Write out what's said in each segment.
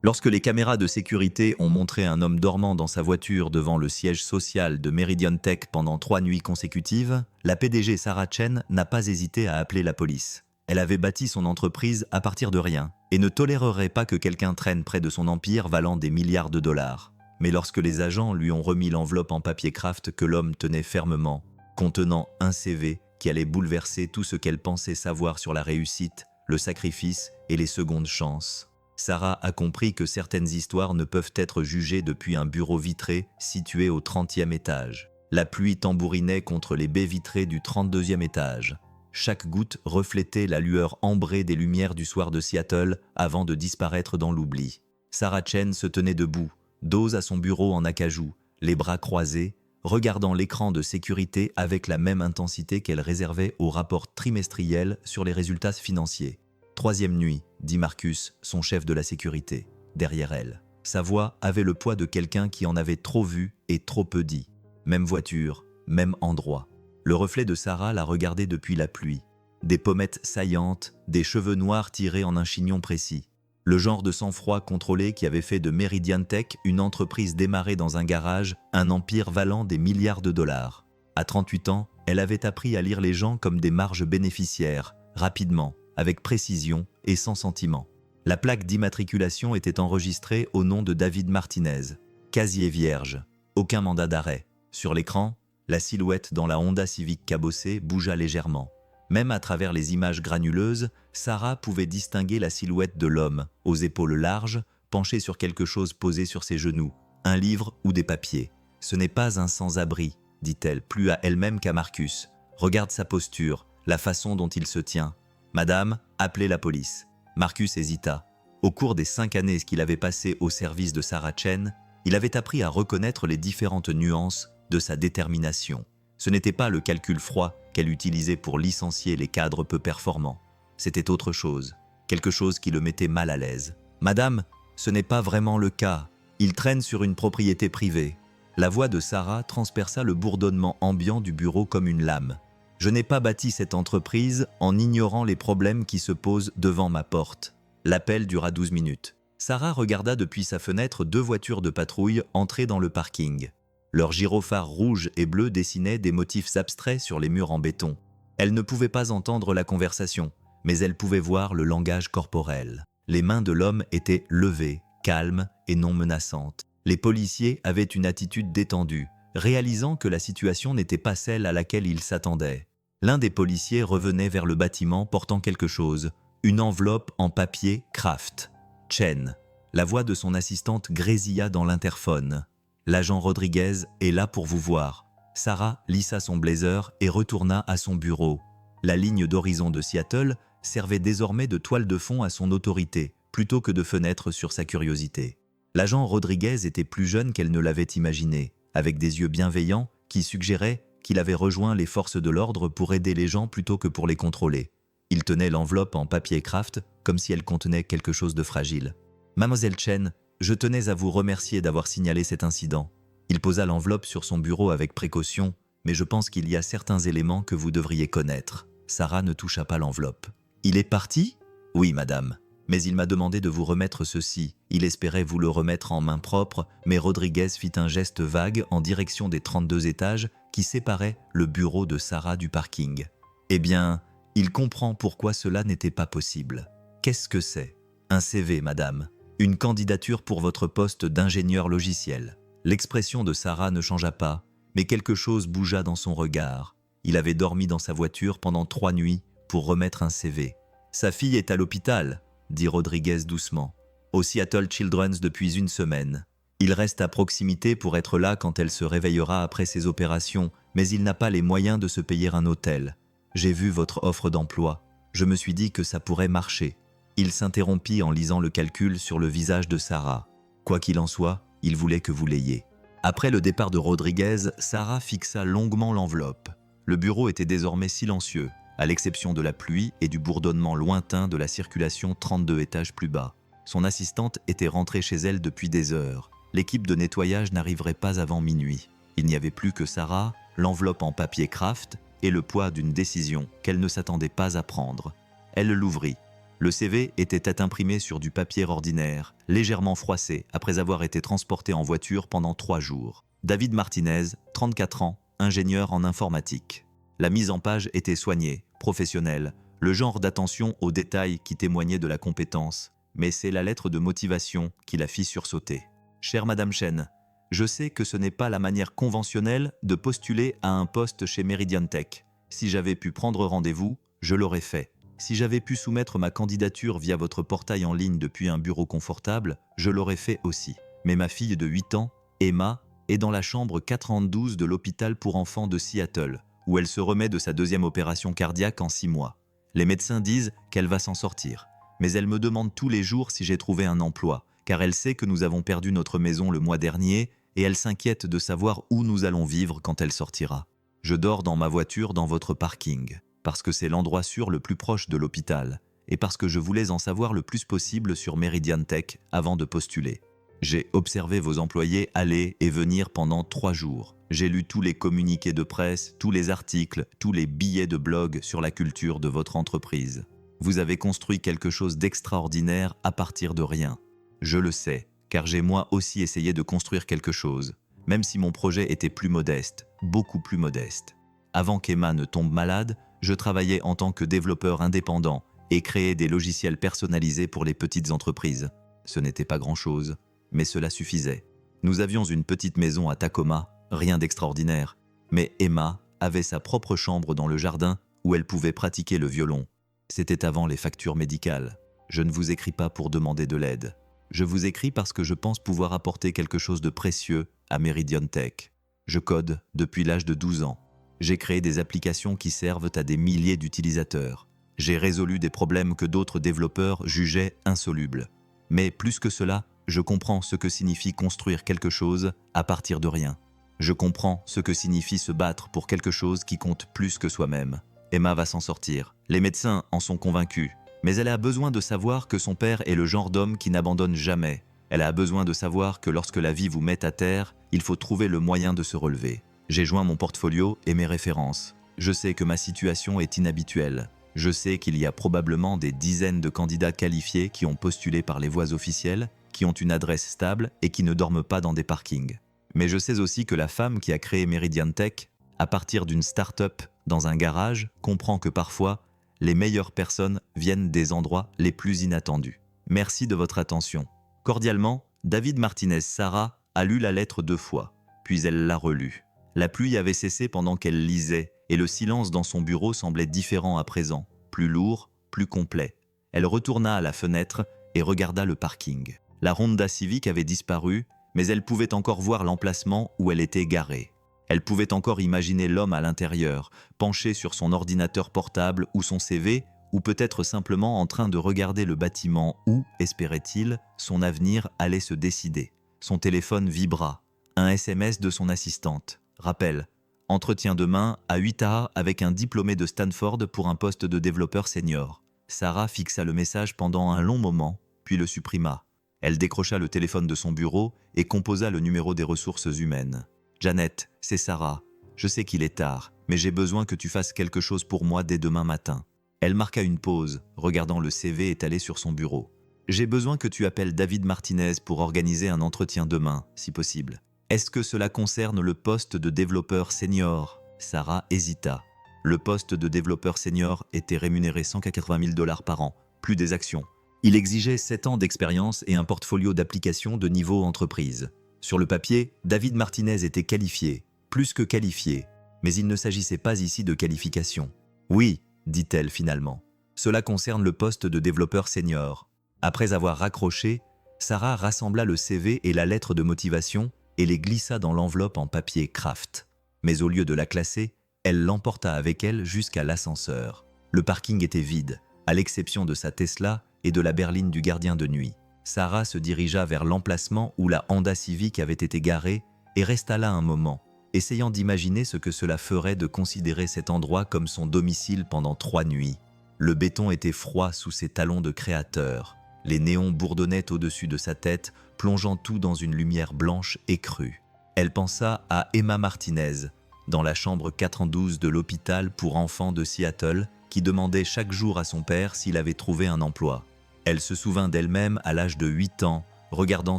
Lorsque les caméras de sécurité ont montré un homme dormant dans sa voiture devant le siège social de Meridian Tech pendant 3 nuits consécutives, la PDG Sarah Chen n'a pas hésité à appeler la police. Elle avait bâti son entreprise à partir de rien et ne tolérerait pas que quelqu'un traîne près de son empire valant des milliards de dollars. Mais lorsque les agents lui ont remis l'enveloppe en papier craft que l'homme tenait fermement, contenant un CV qui allait bouleverser tout ce qu'elle pensait savoir sur la réussite, le sacrifice et les secondes chances, Sarah a compris que certaines histoires ne peuvent être jugées depuis un bureau vitré situé au 30e étage. La pluie tambourinait contre les baies vitrées du 32e étage. Chaque goutte reflétait la lueur ambrée des lumières du soir de Seattle avant de disparaître dans l'oubli. Sarah Chen se tenait debout, dos à son bureau en acajou, les bras croisés, regardant l'écran de sécurité avec la même intensité qu'elle réservait au rapport trimestriel sur les résultats financiers. Troisième nuit, dit Marcus, son chef de la sécurité, derrière elle. Sa voix avait le poids de quelqu'un qui en avait trop vu et trop peu dit. Même voiture, même endroit. Le reflet de Sarah la regardait depuis la pluie. Des pommettes saillantes, des cheveux noirs tirés en un chignon précis. Le genre de sang-froid contrôlé qui avait fait de Meridian Tech une entreprise démarrée dans un garage, un empire valant des milliards de dollars. À 38 ans, elle avait appris à lire les gens comme des marges bénéficiaires, rapidement, avec précision et sans sentiment. La plaque d'immatriculation était enregistrée au nom de David Martinez. Casier vierge, aucun mandat d'arrêt. Sur l'écran, la silhouette dans la Honda Civic cabossée bougea légèrement. Même à travers les images granuleuses, Sarah pouvait distinguer la silhouette de l'homme, aux épaules larges, penché sur quelque chose posé sur ses genoux, un livre ou des papiers. « Ce n'est pas un sans-abri », dit-elle, plus à elle-même qu'à Marcus. « Regarde sa posture, la façon dont il se tient. » « Madame, appelez la police. » Marcus hésita. Au cours des 5 années qu'il avait passées au service de Sarah Chen, il avait appris à reconnaître les différentes nuances de sa détermination. Ce n'était pas le calcul froid qu'elle utilisait pour licencier les cadres peu performants. C'était autre chose, quelque chose qui le mettait mal à l'aise. « Madame, ce n'est pas vraiment le cas. Il traîne sur une propriété privée. » La voix de Sarah transperça le bourdonnement ambiant du bureau comme une lame. Je n'ai pas bâti cette entreprise en ignorant les problèmes qui se posent devant ma porte. L'appel dura 12 minutes. Sarah regarda depuis sa fenêtre 2 voitures de patrouille entrer dans le parking. Leurs gyrophares rouges et bleus dessinaient des motifs abstraits sur les murs en béton. Elle ne pouvait pas entendre la conversation, mais elle pouvait voir le langage corporel. Les mains de l'homme étaient levées, calmes et non menaçantes. Les policiers avaient une attitude détendue, réalisant que la situation n'était pas celle à laquelle ils s'attendaient. L'un des policiers revenait vers le bâtiment portant quelque chose, une enveloppe en papier craft. Chen. La voix de son assistante grésilla dans l'interphone. « L'agent Rodriguez est là pour vous voir. » Sarah lissa son blazer et retourna à son bureau. La ligne d'horizon de Seattle servait désormais de toile de fond à son autorité, plutôt que de fenêtre sur sa curiosité. L'agent Rodriguez était plus jeune qu'elle ne l'avait imaginé, avec des yeux bienveillants qui suggéraient qu'il avait rejoint les forces de l'ordre pour aider les gens plutôt que pour les contrôler. Il tenait l'enveloppe en papier craft comme si elle contenait quelque chose de fragile. « Mademoiselle Chen, je tenais à vous remercier d'avoir signalé cet incident. » Il posa l'enveloppe sur son bureau avec précaution, mais je pense qu'il y a certains éléments que vous devriez connaître. Sarah ne toucha pas l'enveloppe. « Il est parti ? » ?»« Oui, madame. Mais il m'a demandé de vous remettre ceci. Il espérait vous le remettre en main propre, mais Rodriguez fit un geste vague en direction des 32 étages qui séparaient le bureau de Sarah du parking. Eh bien, il comprend pourquoi cela n'était pas possible. Qu'est-ce que c'est ? Un CV, madame. Une candidature pour votre poste d'ingénieur logiciel. L'expression de Sarah ne changea pas, mais quelque chose bougea dans son regard. Il avait dormi dans sa voiture pendant 3 nuits pour remettre un CV. Sa fille est à l'hôpital, dit Rodriguez doucement, au Seattle Children's depuis 1 semaine. Il reste à proximité pour être là quand elle se réveillera après ses opérations, mais il n'a pas les moyens de se payer un hôtel. J'ai vu votre offre d'emploi. Je me suis dit que ça pourrait marcher. Il s'interrompit en lisant le calcul sur le visage de Sarah. Quoi qu'il en soit, il voulait que vous l'ayez. Après le départ de Rodriguez, Sarah fixa longuement l'enveloppe. Le bureau était désormais silencieux, à l'exception de la pluie et du bourdonnement lointain de la circulation 32 étages plus bas. Son assistante était rentrée chez elle depuis des heures. L'équipe de nettoyage n'arriverait pas avant minuit. Il n'y avait plus que Sarah, l'enveloppe en papier craft et le poids d'une décision qu'elle ne s'attendait pas à prendre. Elle l'ouvrit. Le CV était tête imprimé sur du papier ordinaire, légèrement froissé après avoir été transporté en voiture pendant 3 jours. David Martinez, 34 ans, ingénieur en informatique. La mise en page était soignée, professionnelle, le genre d'attention aux détails qui témoignait de la compétence, mais c'est la lettre de motivation qui la fit sursauter. Chère Madame Chen, je sais que ce n'est pas la manière conventionnelle de postuler à un poste chez Meridian Tech. Si j'avais pu prendre rendez-vous, je l'aurais fait. Si j'avais pu soumettre ma candidature via votre portail en ligne depuis un bureau confortable, je l'aurais fait aussi. Mais ma fille de 8 ans, Emma, est dans la chambre 412 de l'hôpital pour enfants de Seattle, où elle se remet de sa 2e opération cardiaque en 6 mois. Les médecins disent qu'elle va s'en sortir, mais elle me demande tous les jours si j'ai trouvé un emploi, car elle sait que nous avons perdu notre maison le mois dernier et elle s'inquiète de savoir où nous allons vivre quand elle sortira. Je dors dans ma voiture dans votre parking, parce que c'est l'endroit sûr le plus proche de l'hôpital, et parce que je voulais en savoir le plus possible sur Meridian Tech avant de postuler. J'ai observé vos employés aller et venir pendant 3 jours. J'ai lu tous les communiqués de presse, tous les articles, tous les billets de blog sur la culture de votre entreprise. Vous avez construit quelque chose d'extraordinaire à partir de rien. Je le sais, car j'ai moi aussi essayé de construire quelque chose, même si mon projet était plus modeste, beaucoup plus modeste. Avant qu'Emma ne tombe malade, je travaillais en tant que développeur indépendant et créais des logiciels personnalisés pour les petites entreprises. Ce n'était pas grand-chose, mais cela suffisait. Nous avions une petite maison à Tacoma, rien d'extraordinaire, mais Emma avait sa propre chambre dans le jardin où elle pouvait pratiquer le violon. C'était avant les factures médicales. Je ne vous écris pas pour demander de l'aide. Je vous écris parce que je pense pouvoir apporter quelque chose de précieux à Meridian Tech. Je code depuis l'âge de 12 ans. J'ai créé des applications qui servent à des milliers d'utilisateurs. J'ai résolu des problèmes que d'autres développeurs jugeaient insolubles. Mais plus que cela, je comprends ce que signifie construire quelque chose à partir de rien. Je comprends ce que signifie se battre pour quelque chose qui compte plus que soi-même. Emma va s'en sortir. Les médecins en sont convaincus. Mais elle a besoin de savoir que son père est le genre d'homme qui n'abandonne jamais. Elle a besoin de savoir que lorsque la vie vous met à terre, il faut trouver le moyen de se relever. J'ai joint mon portfolio et mes références. Je sais que ma situation est inhabituelle. Je sais qu'il y a probablement des dizaines de candidats qualifiés qui ont postulé par les voies officielles, qui ont une adresse stable et qui ne dorment pas dans des parkings. Mais je sais aussi que la femme qui a créé Meridian Tech, à partir d'une start-up dans un garage, comprend que parfois, les meilleures personnes viennent des endroits les plus inattendus. Merci de votre attention. Cordialement, David Martinez Sarah a lu la lettre 2 fois, puis elle l'a relue. La pluie avait cessé pendant qu'elle lisait, et le silence dans son bureau semblait différent à présent, plus lourd, plus complet. Elle retourna à la fenêtre et regarda le parking. La Honda Civic avait disparu, mais elle pouvait encore voir l'emplacement où elle était garée. Elle pouvait encore imaginer l'homme à l'intérieur, penché sur son ordinateur portable ou son CV, ou peut-être simplement en train de regarder le bâtiment où, espérait-il, son avenir allait se décider. Son téléphone vibra. Un SMS de son assistante. Rappel. Entretien demain à 8h avec un diplômé de Stanford pour un poste de développeur senior. Sarah fixa le message pendant un long moment, puis le supprima. Elle décrocha le téléphone de son bureau et composa le numéro des ressources humaines. Janet, c'est Sarah. Je sais qu'il est tard, mais j'ai besoin que tu fasses quelque chose pour moi dès demain matin. Elle marqua une pause, regardant le CV étalé sur son bureau. J'ai besoin que tu appelles David Martinez pour organiser un entretien demain, si possible. Est-ce que cela concerne le poste de développeur senior ? Sarah hésita. Le poste de développeur senior était rémunéré 180 000 $ par an, plus des actions. Il exigeait 7 ans d'expérience et un portfolio d'applications de niveau entreprise. Sur le papier, David Martinez était qualifié, plus que qualifié, mais il ne s'agissait pas ici de qualification. Oui, dit-elle finalement. Cela concerne le poste de développeur senior. Après avoir raccroché, Sarah rassembla le CV et la lettre de motivation et les glissa dans l'enveloppe en papier Kraft. Mais au lieu de la classer, elle l'emporta avec elle jusqu'à l'ascenseur. Le parking était vide, à l'exception de sa Tesla et de la berline du gardien de nuit. Sarah se dirigea vers l'emplacement où la Honda Civic avait été garée et resta là un moment, essayant d'imaginer ce que cela ferait de considérer cet endroit comme son domicile pendant 3 nuits. Le béton était froid sous ses talons de créateur. Les néons bourdonnaient au-dessus de sa tête, plongeant tout dans une lumière blanche et crue. Elle pensa à Emma Martinez, dans la chambre 412 de l'hôpital pour enfants de Seattle, qui demandait chaque jour à son père s'il avait trouvé un emploi. Elle se souvint d'elle-même à l'âge de 8 ans, regardant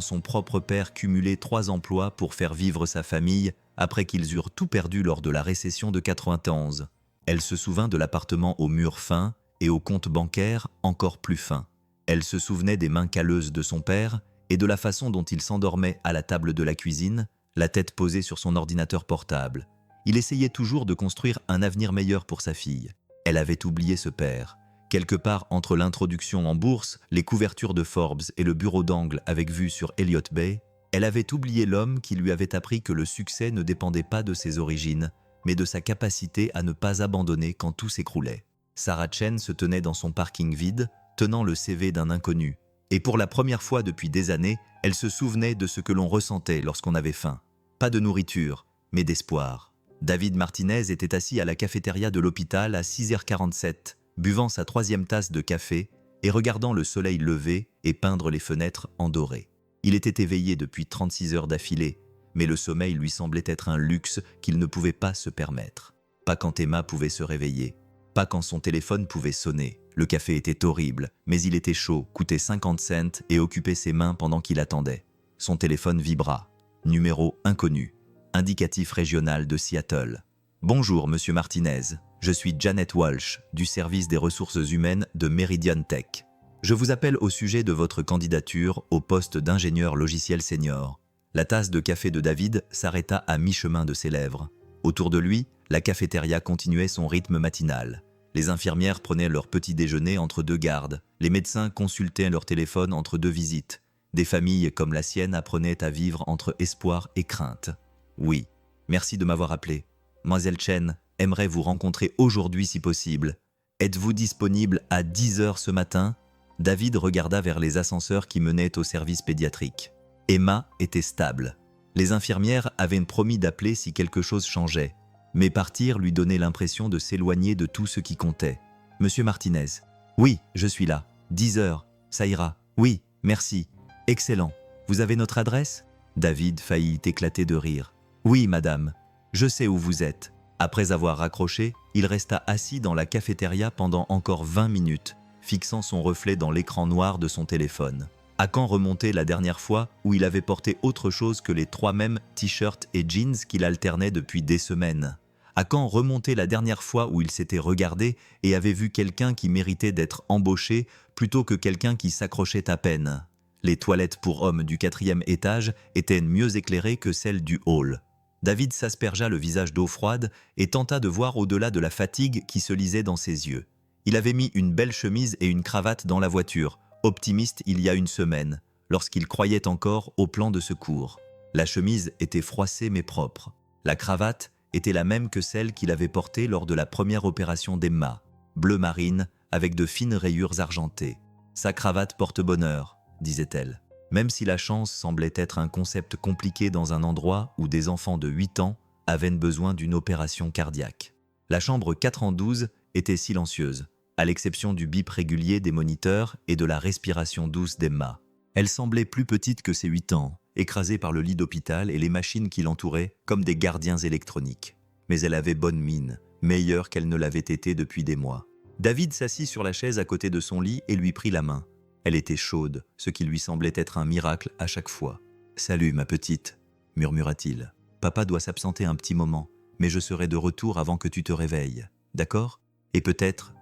son propre père cumuler 3 emplois pour faire vivre sa famille après qu'ils eurent tout perdu lors de la récession de 91. Elle se souvint de l'appartement aux murs fins et au compte bancaire encore plus fin. Elle se souvenait des mains calleuses de son père et de la façon dont il s'endormait à la table de la cuisine, la tête posée sur son ordinateur portable. Il essayait toujours de construire un avenir meilleur pour sa fille. Elle avait oublié ce père. Quelque part entre l'introduction en bourse, les couvertures de Forbes et le bureau d'angle avec vue sur Elliott Bay, elle avait oublié l'homme qui lui avait appris que le succès ne dépendait pas de ses origines, mais de sa capacité à ne pas abandonner quand tout s'écroulait. Sarah Chen se tenait dans son parking vide, tenant le CV d'un inconnu. Et pour la première fois depuis des années, elle se souvenait de ce que l'on ressentait lorsqu'on avait faim. Pas de nourriture, mais d'espoir. David Martinez était assis à la cafétéria de l'hôpital à 6h47, buvant sa 3e tasse de café et regardant le soleil lever et peindre les fenêtres en doré. Il était éveillé depuis 36 heures d'affilée, mais le sommeil lui semblait être un luxe qu'il ne pouvait pas se permettre. Pas quand Emma pouvait se réveiller, pas quand son téléphone pouvait sonner. Le café était horrible, mais il était chaud, coûtait 50 cents et occupait ses mains pendant qu'il attendait. Son téléphone vibra. Numéro inconnu. Indicatif régional de Seattle. Bonjour, monsieur Martinez. Je suis Janet Walsh, du service des ressources humaines de Meridian Tech. Je vous appelle au sujet de votre candidature au poste d'ingénieur logiciel senior. La tasse de café de David s'arrêta à mi-chemin de ses lèvres. Autour de lui, la cafétéria continuait son rythme matinal. Les infirmières prenaient leur petit déjeuner entre 2 gardes. Les médecins consultaient leur téléphone entre 2 visites. Des familles comme la sienne apprenaient à vivre entre espoir et crainte. Oui, merci de m'avoir appelé. Mademoiselle Chen aimerait vous rencontrer aujourd'hui si possible. Êtes-vous disponible à 10h ce matin? David regarda vers les ascenseurs qui menaient au service pédiatrique. Emma était stable. Les infirmières avaient promis d'appeler si quelque chose changeait. Mais partir lui donnait l'impression de s'éloigner de tout ce qui comptait. Monsieur Martinez. Oui, je suis là. 10h, ça ira. Oui, merci. Excellent. Vous avez notre adresse? David faillit éclater de rire. Oui, madame. Je sais où vous êtes. Après avoir raccroché, il resta assis dans la cafétéria pendant encore 20 minutes, fixant son reflet dans l'écran noir de son téléphone. À quand remonter la dernière fois où il avait porté autre chose que les 3 mêmes t-shirts et jeans qu'il alternait depuis des semaines? À quand remonter la dernière fois où il s'était regardé et avait vu quelqu'un qui méritait d'être embauché plutôt que quelqu'un qui s'accrochait à peine? Les toilettes pour hommes du 4e étage étaient mieux éclairées que celles du hall. David s'aspergea le visage d'eau froide et tenta de voir au-delà de la fatigue qui se lisait dans ses yeux. Il avait mis une belle chemise et une cravate dans la voiture, optimiste il y a une semaine, lorsqu'il croyait encore au plan de secours. La chemise était froissée mais propre. La cravate était la même que celle qu'il avait portée lors de la première opération d'Emma, bleu marine avec de fines rayures argentées. Sa cravate porte bonheur, disait-elle. Même si la chance semblait être un concept compliqué dans un endroit où des enfants de 8 ans avaient besoin d'une opération cardiaque. La chambre 412 était silencieuse, à l'exception du bip régulier des moniteurs et de la respiration douce d'Emma. Elle semblait plus petite que ses 8 ans, écrasée par le lit d'hôpital et les machines qui l'entouraient comme des gardiens électroniques. Mais elle avait bonne mine, meilleure qu'elle ne l'avait été depuis des mois. David s'assit sur la chaise à côté de son lit et lui prit la main. Elle était chaude, ce qui lui semblait être un miracle à chaque fois. « Salut, ma petite », murmura-t-il. « Papa doit s'absenter un petit moment, mais je serai de retour avant que tu te réveilles. D'accord? Et peut-être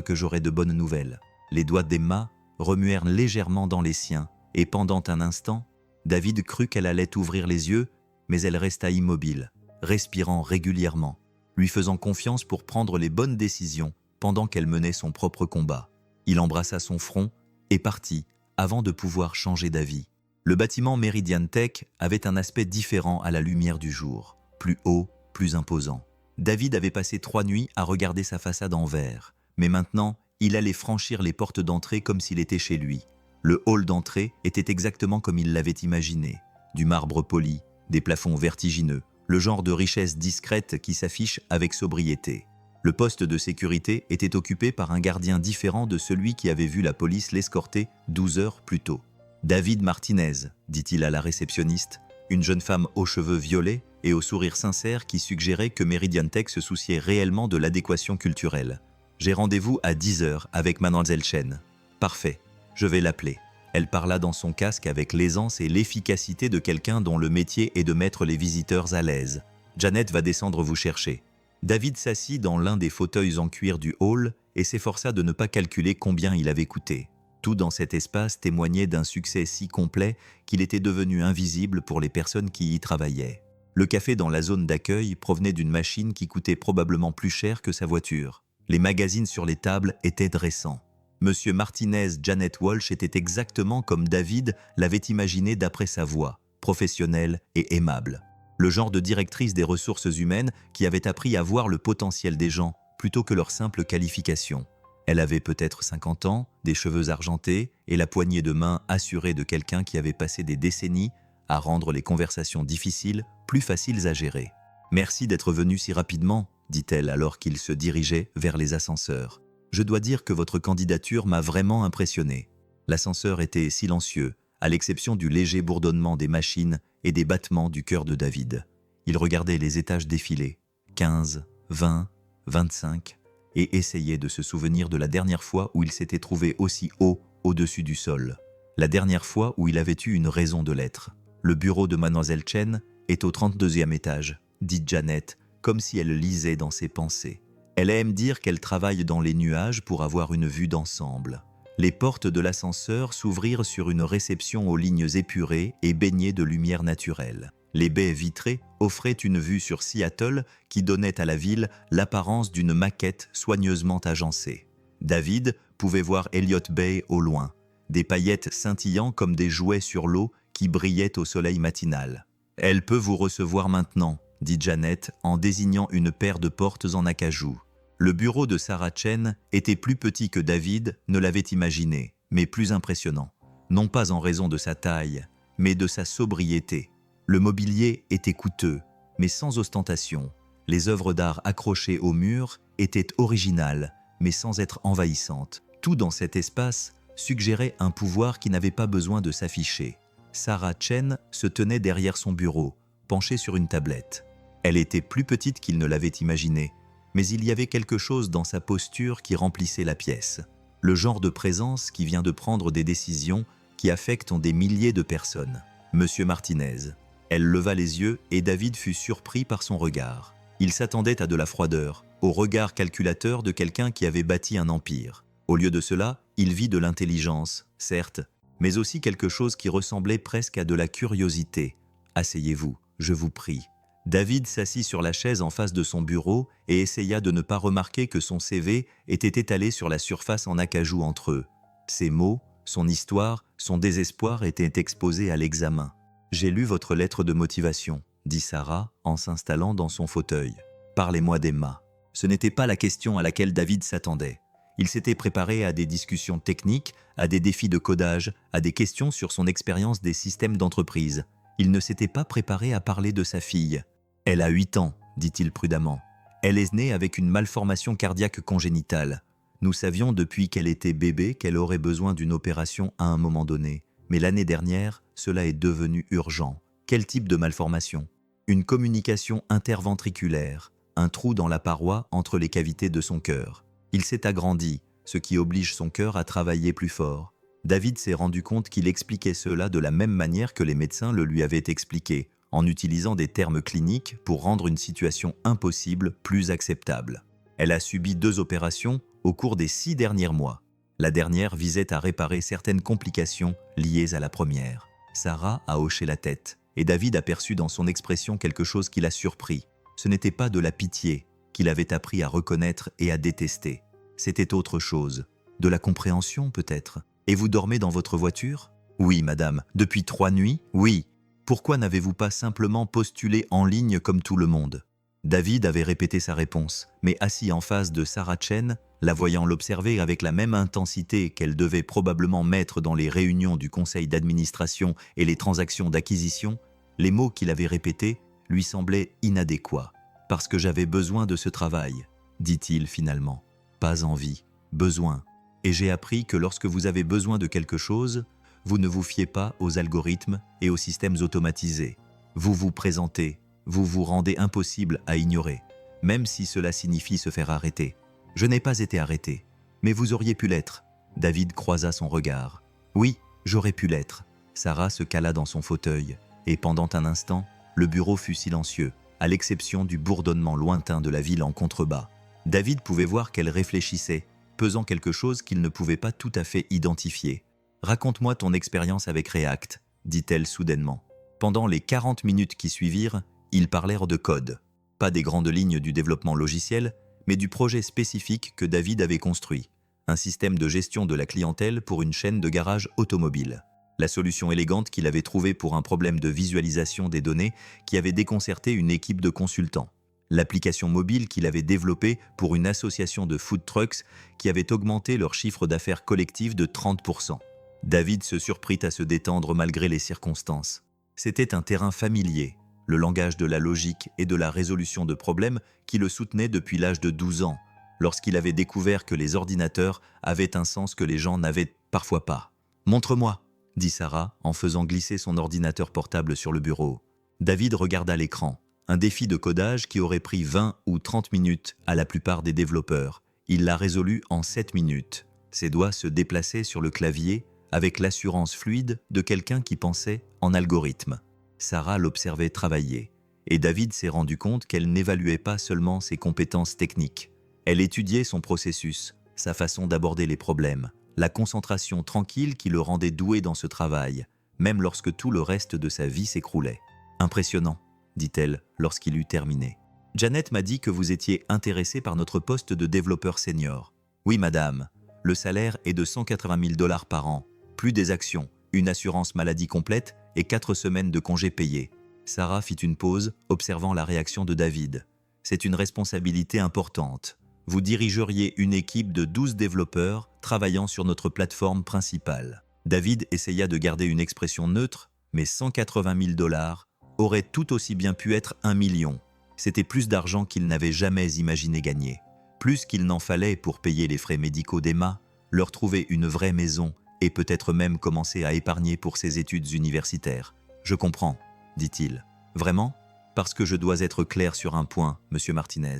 que j'aurai de bonnes nouvelles. » Les doigts d'Emma remuèrent légèrement dans les siens, et pendant un instant, David crut qu'elle allait ouvrir les yeux, mais elle resta immobile, respirant régulièrement, lui faisant confiance pour prendre les bonnes décisions pendant qu'elle menait son propre combat. Il embrassa son front et partit avant de pouvoir changer d'avis. Le bâtiment Meridian Tech avait un aspect différent à la lumière du jour, plus haut, plus imposant. David avait passé 3 nuits à regarder sa façade en verre, mais maintenant, il allait franchir les portes d'entrée comme s'il était chez lui. Le hall d'entrée était exactement comme il l'avait imaginé. Du marbre poli, des plafonds vertigineux, le genre de richesse discrète qui s'affiche avec sobriété. Le poste de sécurité était occupé par un gardien différent de celui qui avait vu la police l'escorter 12 heures plus tôt. « David Martinez », dit-il à la réceptionniste, une jeune femme aux cheveux violets et au sourire sincère qui suggérait que Meridian Tech se souciait réellement de l'adéquation culturelle. « J'ai rendez-vous à 10 heures avec Mademoiselle Chen. Parfait, je vais l'appeler. Elle parla dans son casque avec l'aisance et l'efficacité de quelqu'un dont le métier est de mettre les visiteurs à l'aise. Janet va descendre vous chercher. David s'assit dans l'un des fauteuils en cuir du hall et s'efforça de ne pas calculer combien il avait coûté. Tout dans cet espace témoignait d'un succès si complet qu'il était devenu invisible pour les personnes qui y travaillaient. Le café dans la zone d'accueil provenait d'une machine qui coûtait probablement plus cher que sa voiture. Les magazines sur les tables étaient dressants. Monsieur Martinez Janet Walsh était exactement comme David l'avait imaginé d'après sa voix, professionnelle et aimable. Le genre de directrice des ressources humaines qui avait appris à voir le potentiel des gens plutôt que leur simple qualification. Elle avait peut-être 50 ans, des cheveux argentés et la poignée de main assurée de quelqu'un qui avait passé des décennies à rendre les conversations difficiles plus faciles à gérer. « Merci d'être venu si rapidement », dit-elle alors qu'il se dirigeait vers les ascenseurs. « Je dois dire que votre candidature m'a vraiment impressionné. » L'ascenseur était silencieux, à l'exception du léger bourdonnement des machines et des battements du cœur de David. Il regardait les étages défiler, 15, 20, 25, et essayait de se souvenir de la dernière fois où il s'était trouvé aussi haut au-dessus du sol. La dernière fois où il avait eu une raison de l'être. « Le bureau de Mademoiselle Chen est au 32e étage, » dit Janet, comme si elle lisait dans ses pensées. Elle aime dire qu'elle travaille dans les nuages pour avoir une vue d'ensemble. Les portes de l'ascenseur s'ouvrirent sur une réception aux lignes épurées et baignées de lumière naturelle. Les baies vitrées offraient une vue sur Seattle qui donnait à la ville l'apparence d'une maquette soigneusement agencée. David pouvait voir Elliott Bay au loin, des paillettes scintillant comme des jouets sur l'eau qui brillaient au soleil matinal. « Elle peut vous recevoir maintenant », dit Janet en désignant une paire de portes en acajou. Le bureau de Sarah Chen était plus petit que David ne l'avait imaginé, mais plus impressionnant. Non pas en raison de sa taille, mais de sa sobriété. Le mobilier était coûteux, mais sans ostentation. Les œuvres d'art accrochées au mur étaient originales, mais sans être envahissantes. Tout dans cet espace suggérait un pouvoir qui n'avait pas besoin de s'afficher. Sarah Chen se tenait derrière son bureau, penchée sur une tablette. Elle était plus petite qu'il ne l'avait imaginé, mais il y avait quelque chose dans sa posture qui remplissait la pièce. Le genre de présence qui vient de prendre des décisions qui affectent des milliers de personnes. Monsieur Martinez. Elle leva les yeux et David fut surpris par son regard. Il s'attendait à de la froideur, au regard calculateur de quelqu'un qui avait bâti un empire. Au lieu de cela, il vit de l'intelligence, certes, mais aussi quelque chose qui ressemblait presque à de la curiosité. « Asseyez-vous, je vous prie. » David s'assit sur la chaise en face de son bureau et essaya de ne pas remarquer que son CV était étalé sur la surface en acajou entre eux. Ses mots, son histoire, son désespoir étaient exposés à l'examen. « J'ai lu votre lettre de motivation », dit Sarah en s'installant dans son fauteuil. « Parlez-moi d'Emma. » Ce n'était pas la question à laquelle David s'attendait. Il s'était préparé à des discussions techniques, à des défis de codage, à des questions sur son expérience des systèmes d'entreprise. Il ne s'était pas préparé à parler de sa fille. « Elle a 8 ans, dit-il prudemment. Elle est née avec une malformation cardiaque congénitale. Nous savions depuis qu'elle était bébé qu'elle aurait besoin d'une opération à un moment donné. Mais l'année dernière, cela est devenu urgent. Quel type de malformation ? Une communication interventriculaire, un trou dans la paroi entre les cavités de son cœur. Il s'est agrandi, ce qui oblige son cœur à travailler plus fort. David s'est rendu compte qu'il expliquait cela de la même manière que les médecins le lui avaient expliqué, en utilisant des termes cliniques pour rendre une situation impossible plus acceptable. Elle a subi 2 opérations au cours des 6 derniers mois. La dernière visait à réparer certaines complications liées à la première. Sarah a hoché la tête, et David aperçut dans son expression quelque chose qui l'a surpris. Ce n'était pas de la pitié qu'il avait appris à reconnaître et à détester. C'était autre chose. De la compréhension peut-être. Et vous dormez dans votre voiture ? Oui, madame. Depuis 3 nuits ? Oui. Pourquoi n'avez-vous pas simplement postulé en ligne comme tout le monde ? David avait répété sa réponse, mais assis en face de Sarah Chen, la voyant l'observer avec la même intensité qu'elle devait probablement mettre dans les réunions du conseil d'administration et les transactions d'acquisition, les mots qu'il avait répétés lui semblaient inadéquats. « Parce que j'avais besoin de ce travail », dit-il finalement. « Pas envie, besoin. Et j'ai appris que lorsque vous avez besoin de quelque chose, vous ne vous fiez pas aux algorithmes et aux systèmes automatisés. Vous vous présentez, vous vous rendez impossible à ignorer, même si cela signifie se faire arrêter. Je n'ai pas été arrêté. Mais vous auriez pu l'être. David croisa son regard. Oui, j'aurais pu l'être. Sarah se cala dans son fauteuil, et pendant un instant, le bureau fut silencieux, à l'exception du bourdonnement lointain de la ville en contrebas. David pouvait voir qu'elle réfléchissait, pesant quelque chose qu'il ne pouvait pas tout à fait identifier. « Raconte-moi ton expérience avec React », dit-elle soudainement. Pendant les 40 minutes qui suivirent, ils parlèrent de code. Pas des grandes lignes du développement logiciel, mais du projet spécifique que David avait construit. Un système de gestion de la clientèle pour une chaîne de garage automobile. La solution élégante qu'il avait trouvée pour un problème de visualisation des données qui avait déconcerté une équipe de consultants. L'application mobile qu'il avait développée pour une association de food trucks qui avait augmenté leur chiffre d'affaires collectif de 30%. David se surprit à se détendre malgré les circonstances. C'était un terrain familier, le langage de la logique et de la résolution de problèmes qui le soutenait depuis l'âge de 12 ans, lorsqu'il avait découvert que les ordinateurs avaient un sens que les gens n'avaient parfois pas. « Montre-moi », dit Sarah en faisant glisser son ordinateur portable sur le bureau. David regarda l'écran. Un défi de codage qui aurait pris 20 ou 30 minutes à la plupart des développeurs. Il l'a résolu en 7 minutes. Ses doigts se déplaçaient sur le clavier avec l'assurance fluide de quelqu'un qui pensait en algorithme. Sarah l'observait travailler, et David s'est rendu compte qu'elle n'évaluait pas seulement ses compétences techniques. Elle étudiait son processus, sa façon d'aborder les problèmes, la concentration tranquille qui le rendait doué dans ce travail, même lorsque tout le reste de sa vie s'écroulait. « Impressionnant », dit-elle lorsqu'il eut terminé. « Janet m'a dit que vous étiez intéressé par notre poste de développeur senior. »« Oui, madame. Le salaire est de 180 000 $ par an, plus des actions, une assurance maladie complète et 4 semaines de congés payés. » Sarah fit une pause, observant la réaction de David. « C'est une responsabilité importante. Vous dirigeriez une équipe de 12 développeurs travaillant sur notre plateforme principale. » David essaya de garder une expression neutre, mais 180 000 $ aurait tout aussi bien pu être 1 million. C'était plus d'argent qu'il n'avait jamais imaginé gagner. Plus qu'il n'en fallait pour payer les frais médicaux d'Emma, leur trouver une vraie maison et peut-être même commencer à épargner pour ses études universitaires. « Je comprends, » dit-il. « Vraiment ? Parce que je dois être clair sur un point, monsieur Martinez.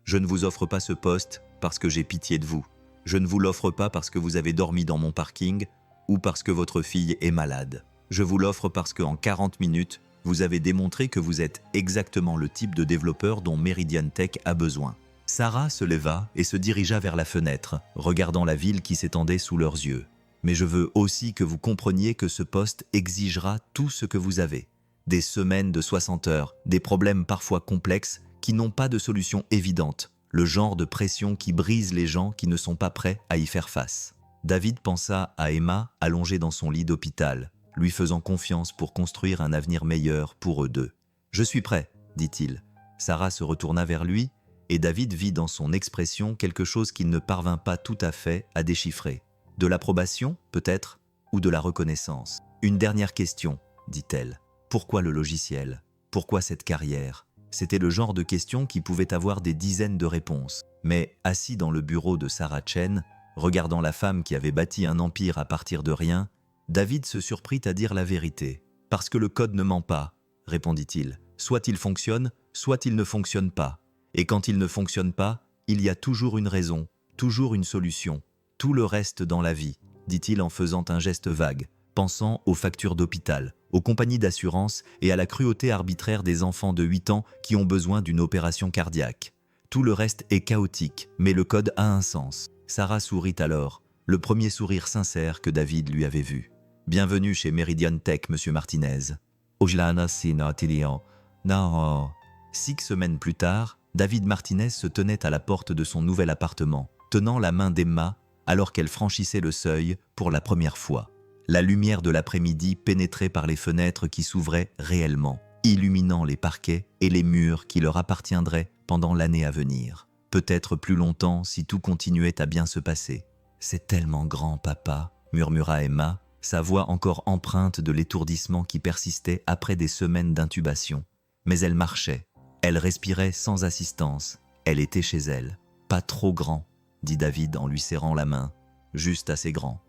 Je ne vous offre pas ce poste parce que j'ai pitié de vous. Je ne vous l'offre pas parce que vous avez dormi dans mon parking ou parce que votre fille est malade. Je vous l'offre parce qu'en 40 minutes, vous avez démontré que vous êtes exactement le type de développeur dont Meridian Tech a besoin. » Sarah se leva et se dirigea vers la fenêtre, regardant la ville qui s'étendait sous leurs yeux. « Mais je veux aussi que vous compreniez que ce poste exigera tout ce que vous avez. Des semaines de 60 heures, des problèmes parfois complexes qui n'ont pas de solution évidente, le genre de pression qui brise les gens qui ne sont pas prêts à y faire face. » David pensa à Emma allongée dans son lit d'hôpital, lui faisant confiance pour construire un avenir meilleur pour eux deux. « Je suis prêt, » dit-il. Sarah se retourna vers lui et David vit dans son expression quelque chose qu'il ne parvint pas tout à fait à déchiffrer. De l'approbation, peut-être, ou de la reconnaissance. « Une dernière question, » dit-elle. « Pourquoi le logiciel ? Pourquoi cette carrière ?» C'était le genre de question qui pouvait avoir des dizaines de réponses. Mais assis dans le bureau de Sarah Chen, regardant la femme qui avait bâti un empire à partir de rien, David se surprit à dire la vérité. « Parce que le code ne ment pas, » répondit-il. « Soit il fonctionne, soit il ne fonctionne pas. Et quand il ne fonctionne pas, il y a toujours une raison, toujours une solution. Tout le reste dans la vie, » dit-il en faisant un geste vague, pensant aux factures d'hôpital, aux compagnies d'assurance et à la cruauté arbitraire des enfants de 8 ans qui ont besoin d'une opération cardiaque. Tout le reste est chaotique, mais le code a un sens. Sarah sourit alors, le premier sourire sincère que David lui avait vu. « Bienvenue chez Meridian Tech, monsieur Martinez. » 6 semaines plus tard, David Martinez se tenait à la porte de son nouvel appartement, tenant la main d'Emma alors qu'elle franchissait le seuil pour la première fois. La lumière de l'après-midi pénétrait par les fenêtres qui s'ouvraient réellement, illuminant les parquets et les murs qui leur appartiendraient pendant l'année à venir. Peut-être plus longtemps si tout continuait à bien se passer. « C'est tellement grand, papa », murmura Emma, sa voix encore empreinte de l'étourdissement qui persistait après des semaines d'intubation. Mais elle marchait, elle respirait sans assistance, elle était chez elle. « Pas trop grand », dit David en lui serrant la main, « juste assez grand. »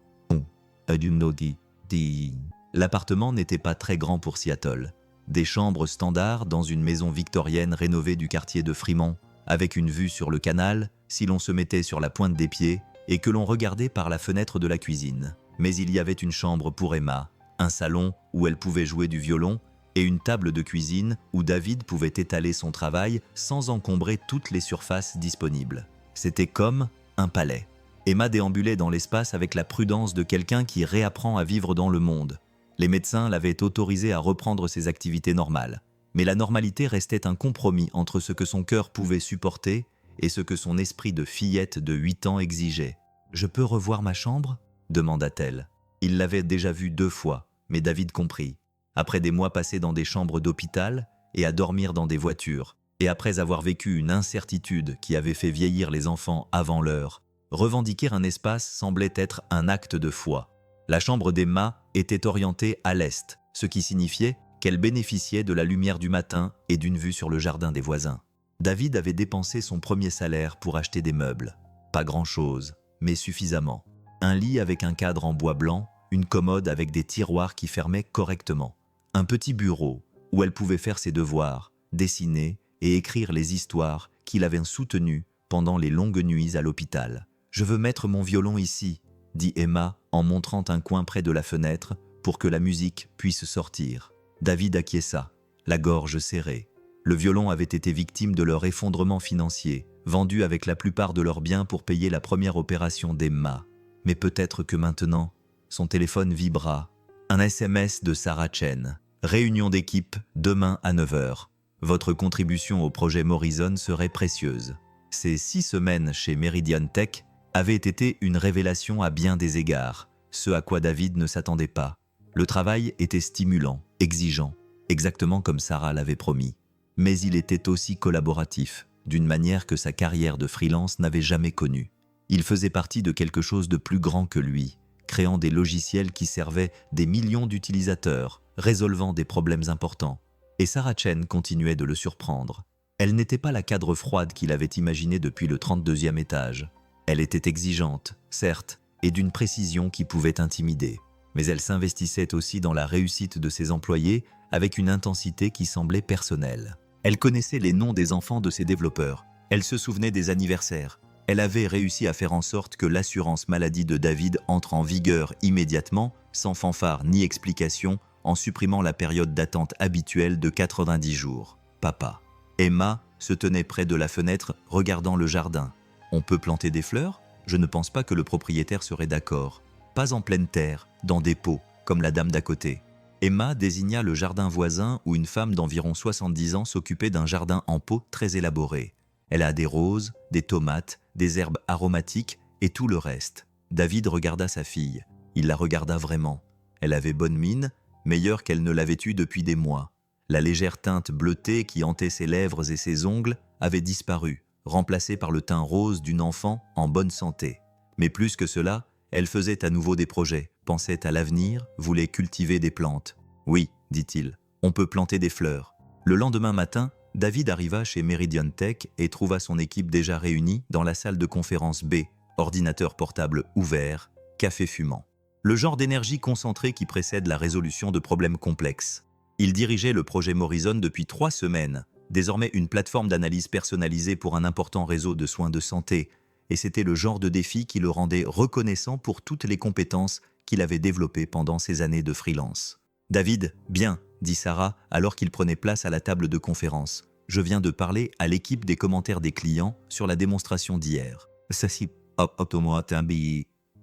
L'appartement n'était pas très grand pour Seattle. Des chambres standards dans une maison victorienne rénovée du quartier de Fremont, avec une vue sur le canal, si l'on se mettait sur la pointe des pieds et que l'on regardait par la fenêtre de la cuisine. Mais il y avait une chambre pour Emma, un salon où elle pouvait jouer du violon et une table de cuisine où David pouvait étaler son travail sans encombrer toutes les surfaces disponibles. C'était comme un palais. Emma déambulait dans l'espace avec la prudence de quelqu'un qui réapprend à vivre dans le monde. Les médecins l'avaient autorisée à reprendre ses activités normales. Mais la normalité restait un compromis entre ce que son cœur pouvait supporter et ce que son esprit de fillette de 8 ans exigeait. « Je peux revoir ma chambre ?» demanda-t-elle. Il l'avait déjà vue 2 fois, mais David comprit. Après des mois passés dans des chambres d'hôpital et à dormir dans des voitures, et après avoir vécu une incertitude qui avait fait vieillir les enfants avant l'heure, revendiquer un espace semblait être un acte de foi. La chambre d'Emma était orientée à l'est, ce qui signifiait qu'elle bénéficiait de la lumière du matin et d'une vue sur le jardin des voisins. David avait dépensé son premier salaire pour acheter des meubles. Pas grand-chose, mais suffisamment. Un lit avec un cadre en bois blanc, une commode avec des tiroirs qui fermaient correctement. Un petit bureau où elle pouvait faire ses devoirs, dessiner et écrire les histoires qu'il avait soutenues pendant les longues nuits à l'hôpital. « Je veux mettre mon violon ici », dit Emma en montrant un coin près de la fenêtre pour que la musique puisse sortir. David acquiesça, la gorge serrée. Le violon avait été victime de leur effondrement financier, vendu avec la plupart de leurs biens pour payer la première opération d'Emma. Mais peut-être que maintenant, son téléphone vibra. Un SMS de Sarah Chen. « Réunion d'équipe, demain à 9 h. Votre contribution au projet Morrison serait précieuse. » Ces 6 semaines chez Meridian Tech avaient été une révélation à bien des égards, ce à quoi David ne s'attendait pas. Le travail était stimulant, exigeant, exactement comme Sarah l'avait promis. Mais il était aussi collaboratif, d'une manière que sa carrière de freelance n'avait jamais connue. Il faisait partie de quelque chose de plus grand que lui, créant des logiciels qui servaient des millions d'utilisateurs, résolvant des problèmes importants. Et Sarah Chen continuait de le surprendre. Elle n'était pas la cadre froide qu'il avait imaginée depuis le 32e étage. Elle était exigeante, certes, et d'une précision qui pouvait intimider. Mais elle s'investissait aussi dans la réussite de ses employés avec une intensité qui semblait personnelle. Elle connaissait les noms des enfants de ses développeurs. Elle se souvenait des anniversaires. Elle avait réussi à faire en sorte que l'assurance maladie de David entre en vigueur immédiatement, sans fanfare ni explication, en supprimant la période d'attente habituelle de 90 jours. Papa. Emma se tenait près de la fenêtre, regardant le jardin. « On peut planter des fleurs ? Je ne pense pas que le propriétaire serait d'accord. Pas en pleine terre, dans des pots, comme la dame d'à côté. » Emma désigna le jardin voisin où une femme d'environ 70 ans s'occupait d'un jardin en pot très élaboré. Elle a des roses, des tomates, des herbes aromatiques et tout le reste. David regarda sa fille. Il la regarda vraiment. Elle avait bonne mine, meilleure qu'elle ne l'avait eue depuis des mois. La légère teinte bleutée qui hantait ses lèvres et ses ongles avait disparu, remplacée par le teint rose d'une enfant en bonne santé. Mais plus que cela, elle faisait à nouveau des projets, pensait à l'avenir, voulait cultiver des plantes. « Oui, dit-il, on peut planter des fleurs. » Le lendemain matin, David arriva chez Meridian Tech et trouva son équipe déjà réunie dans la salle de conférence B, ordinateur portable ouvert, café fumant. Le genre d'énergie concentrée qui précède la résolution de problèmes complexes. Il dirigeait le projet Morrison depuis 3 semaines, désormais une plateforme d'analyse personnalisée pour un important réseau de soins de santé, et c'était le genre de défi qui le rendait reconnaissant pour toutes les compétences qu'il avait développées pendant ses années de freelance. « David, bien, dit Sarah alors qu'il prenait place à la table de conférence. Je viens de parler à l'équipe des commentaires des clients sur la démonstration d'hier.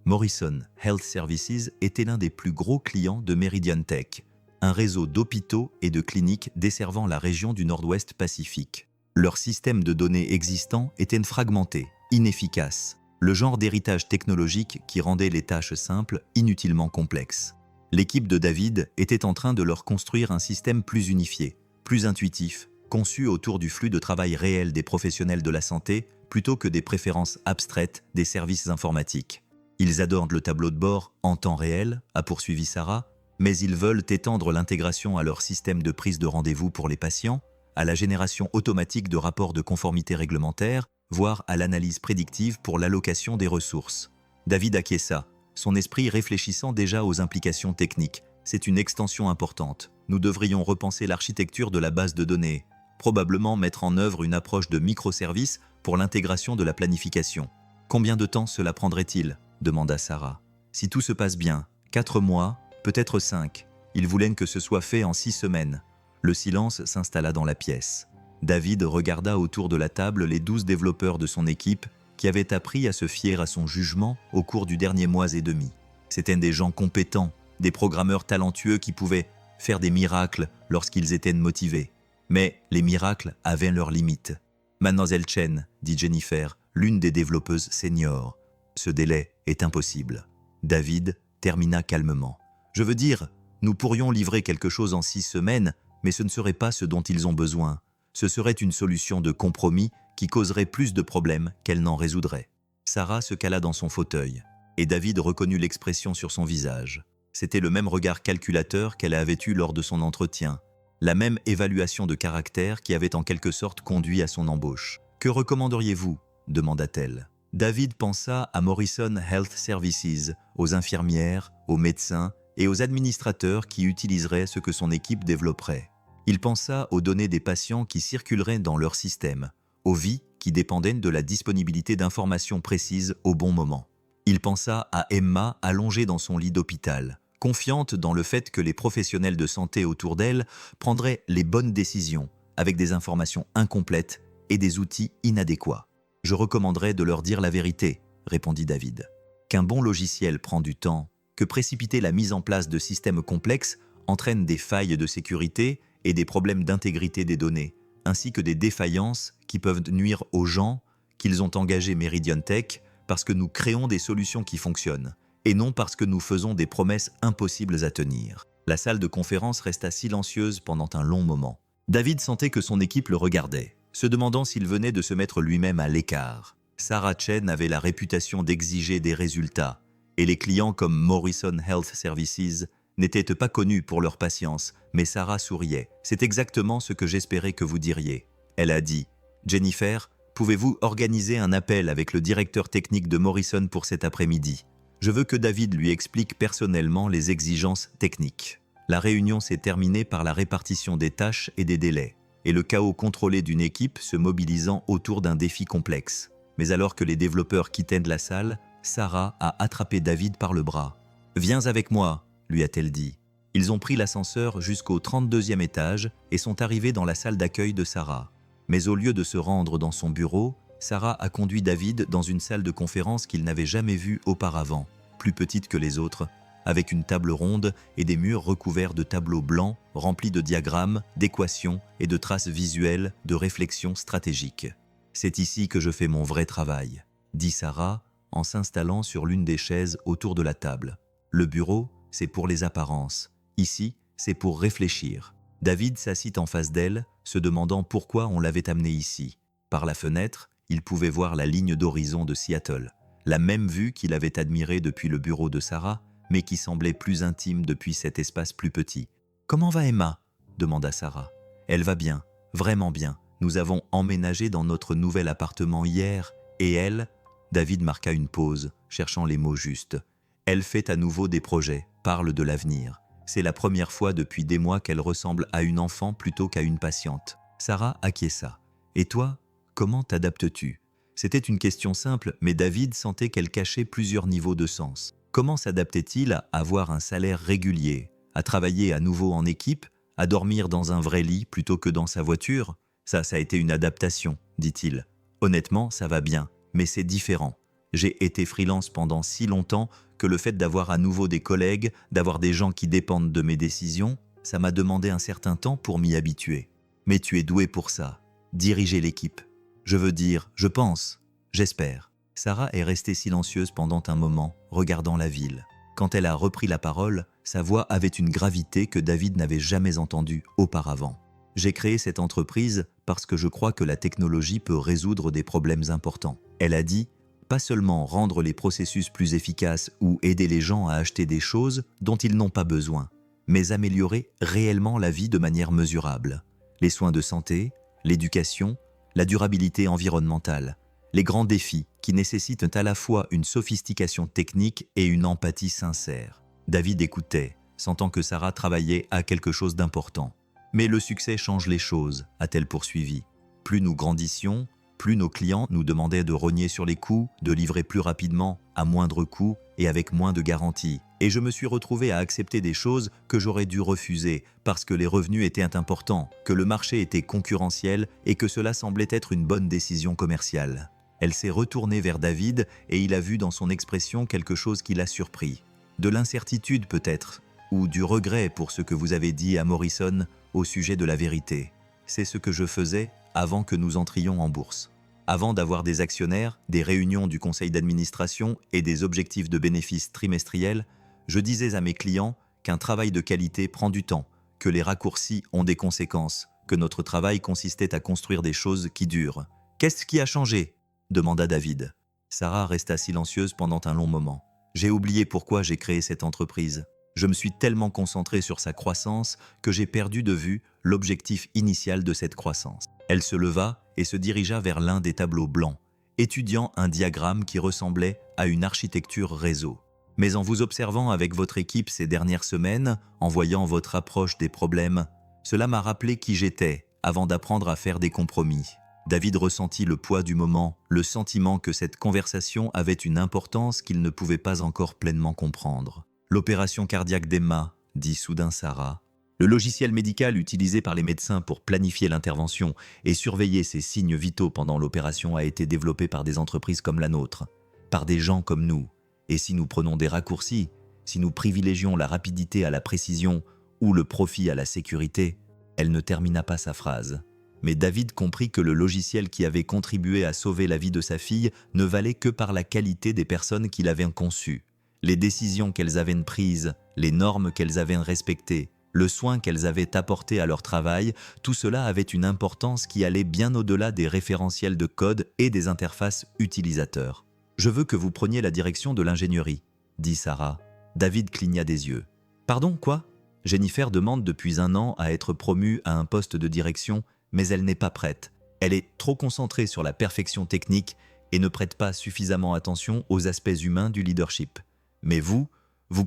Morrison Health Services était l'un des plus gros clients de Meridian Tech, un réseau d'hôpitaux et de cliniques desservant la région du Nord-Ouest Pacifique. Leur système de données existant était fragmenté, inefficace, le genre d'héritage technologique qui rendait les tâches simples inutilement complexes. L'équipe de David était en train de leur construire un système plus unifié, plus intuitif, conçu autour du flux de travail réel des professionnels de la santé plutôt que des préférences abstraites des services informatiques. Ils adorent le tableau de bord en temps réel, a poursuivi Sarah, mais ils veulent étendre l'intégration à leur système de prise de rendez-vous pour les patients, à la génération automatique de rapports de conformité réglementaire, voire à l'analyse prédictive pour l'allocation des ressources. David acquiesça, son esprit réfléchissant déjà aux implications techniques. C'est une extension importante. Nous devrions repenser l'architecture de la base de données. probablement mettre en œuvre une approche de microservices pour l'intégration de la planification. Combien de temps cela prendrait-il ? Demanda Sarah. Si tout se passe bien, 4 mois, peut-être 5. Ils voulaient que ce soit fait en 6 semaines. Le silence s'installa dans la pièce. David regarda autour de la table les 12 développeurs de son équipe qui avaient appris à se fier à son jugement au cours du dernier mois et demi. C'étaient des gens compétents, des programmeurs talentueux qui pouvaient faire des miracles lorsqu'ils étaient motivés. Mais les miracles avaient leurs limites. « Mademoiselle Chen, dit Jennifer, l'une des développeuses seniors. Ce délai est impossible. » David termina calmement. « Je veux dire, nous pourrions livrer quelque chose en 6 semaines, mais ce ne serait pas ce dont ils ont besoin. Ce serait une solution de compromis qui causerait plus de problèmes qu'elle n'en résoudrait. » Sarah se cala dans son fauteuil, et David reconnut l'expression sur son visage. C'était le même regard calculateur qu'elle avait eu lors de son entretien, la même évaluation de caractère qui avait en quelque sorte conduit à son embauche. « Que recommanderiez-vous » demanda-t-elle. David pensa à Morrison Health Services, aux infirmières, aux médecins et aux administrateurs qui utiliseraient ce que son équipe développerait. Il pensa aux données des patients qui circuleraient dans leur système, aux vies qui dépendaient de la disponibilité d'informations précises au bon moment. Il pensa à Emma allongée dans son lit d'hôpital, confiante dans le fait que les professionnels de santé autour d'elle prendraient les bonnes décisions avec des informations incomplètes et des outils inadéquats. « Je recommanderais de leur dire la vérité », répondit David. « Qu'un bon logiciel prend du temps, que précipiter la mise en place de systèmes complexes entraîne des failles de sécurité et des problèmes d'intégrité des données, ainsi que des défaillances qui peuvent nuire aux gens qu'ils ont engagés Meridian Tech parce que nous créons des solutions qui fonctionnent, et non parce que nous faisons des promesses impossibles à tenir. » La salle de conférence resta silencieuse pendant un long moment. David sentait que son équipe le regardait, se demandant s'il venait de se mettre lui-même à l'écart. Sarah Chen avait la réputation d'exiger des résultats, et les clients comme Morrison Health Services n'étaient pas connus pour leur patience, mais Sarah souriait. « C'est exactement ce que j'espérais que vous diriez. » Elle a dit. « Jennifer, pouvez-vous organiser un appel avec le directeur technique de Morrison pour cet après-midi ? Je veux que David lui explique personnellement les exigences techniques. » La réunion s'est terminée par la répartition des tâches et des délais, et le chaos contrôlé d'une équipe se mobilisant autour d'un défi complexe. Mais alors que les développeurs quittaient la salle, Sarah a attrapé David par le bras. « Viens avec moi », lui a-t-elle dit. Ils ont pris l'ascenseur jusqu'au 32e étage et sont arrivés dans la salle d'accueil de Sarah. Mais au lieu de se rendre dans son bureau, Sarah a conduit David dans une salle de conférence qu'il n'avait jamais vue auparavant, plus petite que les autres, avec une table ronde et des murs recouverts de tableaux blancs remplis de diagrammes, d'équations et de traces visuelles de réflexions stratégiques. « C'est ici que je fais mon vrai travail », dit Sarah en s'installant sur l'une des chaises autour de la table. « Le bureau, c'est pour les apparences. Ici, c'est pour réfléchir. » David s'assit en face d'elle, se demandant pourquoi on l'avait amené ici. Par la fenêtre, il pouvait voir la ligne d'horizon de Seattle, la même vue qu'il avait admirée depuis le bureau de Sarah, mais qui semblait plus intime depuis cet espace plus petit. « Comment va Emma ?» demanda Sarah. « Elle va bien, vraiment bien. Nous avons emménagé dans notre nouvel appartement hier, et elle… » David marqua une pause, cherchant les mots justes. « Elle fait à nouveau des projets, parle de l'avenir. C'est la première fois depuis des mois qu'elle ressemble à une enfant plutôt qu'à une patiente. » Sarah acquiesça. « Et toi, comment t'adaptes-tu » C'était une question simple, mais David sentait qu'elle cachait plusieurs niveaux de sens. Comment s'adaptait-il à avoir un salaire régulier, à travailler à nouveau en équipe, à dormir dans un vrai lit plutôt que dans sa voiture ? Ça a été une adaptation, dit-il. Honnêtement, ça va bien, mais c'est différent. J'ai été freelance pendant si longtemps que le fait d'avoir à nouveau des collègues, d'avoir des gens qui dépendent de mes décisions, ça m'a demandé un certain temps pour m'y habituer. Mais tu es doué pour ça, diriger l'équipe. Je veux dire, je pense, j'espère. Sarah est restée silencieuse pendant un moment, regardant la ville. Quand elle a repris la parole, sa voix avait une gravité que David n'avait jamais entendue auparavant. « J'ai créé cette entreprise parce que je crois que la technologie peut résoudre des problèmes importants. » Elle a dit, pas seulement rendre les processus plus efficaces ou aider les gens à acheter des choses dont ils n'ont pas besoin, mais améliorer réellement la vie de manière mesurable. Les soins de santé, l'éducation, la durabilité environnementale, les grands défis qui nécessitent à la fois une sophistication technique et une empathie sincère. David écoutait, sentant que Sarah travaillait à quelque chose d'important. Mais le succès change les choses, a-t-elle poursuivi. Plus nous grandissions, plus nos clients nous demandaient de rogner sur les coûts, de livrer plus rapidement, à moindre coût et avec moins de garanties. Et je me suis retrouvé à accepter des choses que j'aurais dû refuser parce que les revenus étaient importants, que le marché était concurrentiel et que cela semblait être une bonne décision commerciale. Elle s'est retournée vers David et il a vu dans son expression quelque chose qui l'a surpris. De l'incertitude peut-être, ou du regret pour ce que vous avez dit à Morrison au sujet de la vérité. C'est ce que je faisais avant que nous entrions en bourse. Avant d'avoir des actionnaires, des réunions du conseil d'administration et des objectifs de bénéfices trimestriels, je disais à mes clients qu'un travail de qualité prend du temps, que les raccourcis ont des conséquences, que notre travail consistait à construire des choses qui durent. « Qu'est-ce qui a changé ?» demanda David. Sarah resta silencieuse pendant un long moment. « J'ai oublié pourquoi j'ai créé cette entreprise. Je me suis tellement concentré sur sa croissance que j'ai perdu de vue l'objectif initial de cette croissance. » Elle se leva et se dirigea vers l'un des tableaux blancs, étudiant un diagramme qui ressemblait à une architecture réseau. « Mais en vous observant avec votre équipe ces dernières semaines, en voyant votre approche des problèmes, cela m'a rappelé qui j'étais avant d'apprendre à faire des compromis. » David ressentit le poids du moment, le sentiment que cette conversation avait une importance qu'il ne pouvait pas encore pleinement comprendre. « L'opération cardiaque d'Emma, » dit soudain Sarah. Le logiciel médical utilisé par les médecins pour planifier l'intervention et surveiller ces signes vitaux pendant l'opération a été développé par des entreprises comme la nôtre, par des gens comme nous. Et si nous prenons des raccourcis, si nous privilégions la rapidité à la précision ou le profit à la sécurité, elle ne termina pas sa phrase. Mais David comprit que le logiciel qui avait contribué à sauver la vie de sa fille ne valait que par la qualité des personnes qui l'avaient conçu, les décisions qu'elles avaient prises, les normes qu'elles avaient respectées, le soin qu'elles avaient apporté à leur travail, tout cela avait une importance qui allait bien au-delà des référentiels de code et des interfaces utilisateurs. « Je veux que vous preniez la direction de l'ingénierie, » dit Sarah. David cligna des yeux. « Pardon, quoi ? Jennifer demande depuis 1 an à être promue à un poste de direction, mais elle n'est pas prête. Elle est trop concentrée sur la perfection technique et ne prête pas suffisamment attention aux aspects humains du leadership. Mais vous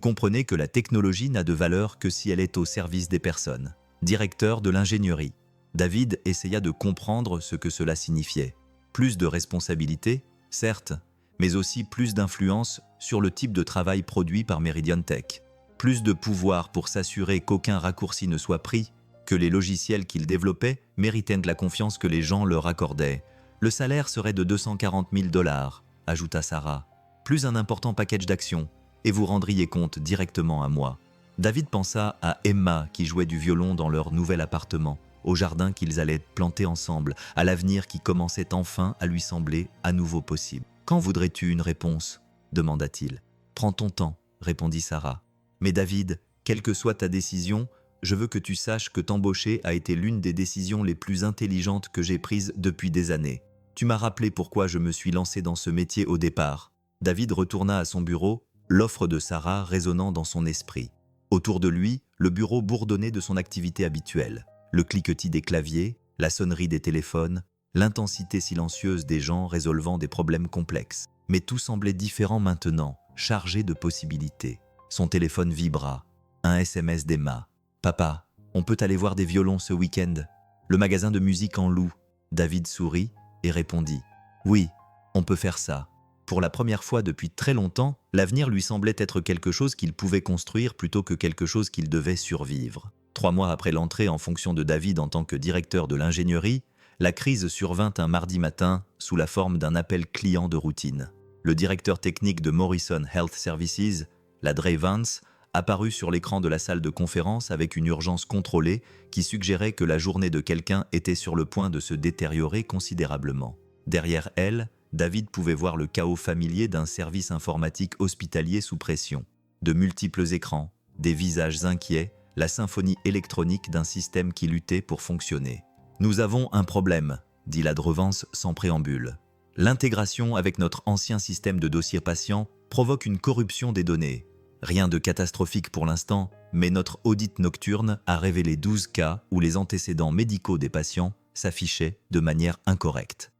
comprenez que la technologie n'a de valeur que si elle est au service des personnes. » Directeur de l'ingénierie. David essaya de comprendre ce que cela signifiait. Plus de responsabilité, certes, mais aussi plus d'influence sur le type de travail produit par Meridian Tech. Plus de pouvoir pour s'assurer qu'aucun raccourci ne soit pris, que les logiciels qu'ils développaient méritaient de la confiance que les gens leur accordaient. Le salaire serait de 240 000 $, ajouta Sarah, plus un important package d'actions, et vous rendriez compte directement à moi. David pensa à Emma qui jouait du violon dans leur nouvel appartement, au jardin qu'ils allaient planter ensemble, à l'avenir qui commençait enfin à lui sembler à nouveau possible. « Quand voudrais-tu une réponse ?» demanda-t-il. « Prends ton temps, » répondit Sarah. « Mais David, quelle que soit ta décision, je veux que tu saches que t'embaucher a été l'une des décisions les plus intelligentes que j'ai prises depuis des années. Tu m'as rappelé pourquoi je me suis lancé dans ce métier au départ. » David retourna à son bureau, l'offre de Sarah résonnant dans son esprit. Autour de lui, le bureau bourdonnait de son activité habituelle. Le cliquetis des claviers, la sonnerie des téléphones, l'intensité silencieuse des gens résolvant des problèmes complexes. Mais tout semblait différent maintenant, chargé de possibilités. Son téléphone vibra. Un SMS d'Emma. « Papa, on peut aller voir des violons ce week-end. Le magasin de musique en loue. » David sourit et répondit. « Oui, on peut faire ça. » Pour la première fois depuis très longtemps, l'avenir lui semblait être quelque chose qu'il pouvait construire plutôt que quelque chose qu'il devait survivre. 3 mois après l'entrée en fonction de David en tant que directeur de l'ingénierie, la crise survint un mardi matin sous la forme d'un appel client de routine. Le directeur technique de Morrison Health Services, Ladrey Vance, apparut sur l'écran de la salle de conférence avec une urgence contrôlée qui suggérait que la journée de quelqu'un était sur le point de se détériorer considérablement. Derrière elle, David pouvait voir le chaos familier d'un service informatique hospitalier sous pression. De multiples écrans, des visages inquiets, la symphonie électronique d'un système qui luttait pour fonctionner. « Nous avons un problème », dit Ladrevance sans préambule. « L'intégration avec notre ancien système de dossier patient provoque une corruption des données. Rien de catastrophique pour l'instant, mais notre audit nocturne a révélé 12 cas où les antécédents médicaux des patients s'affichaient de manière incorrecte. »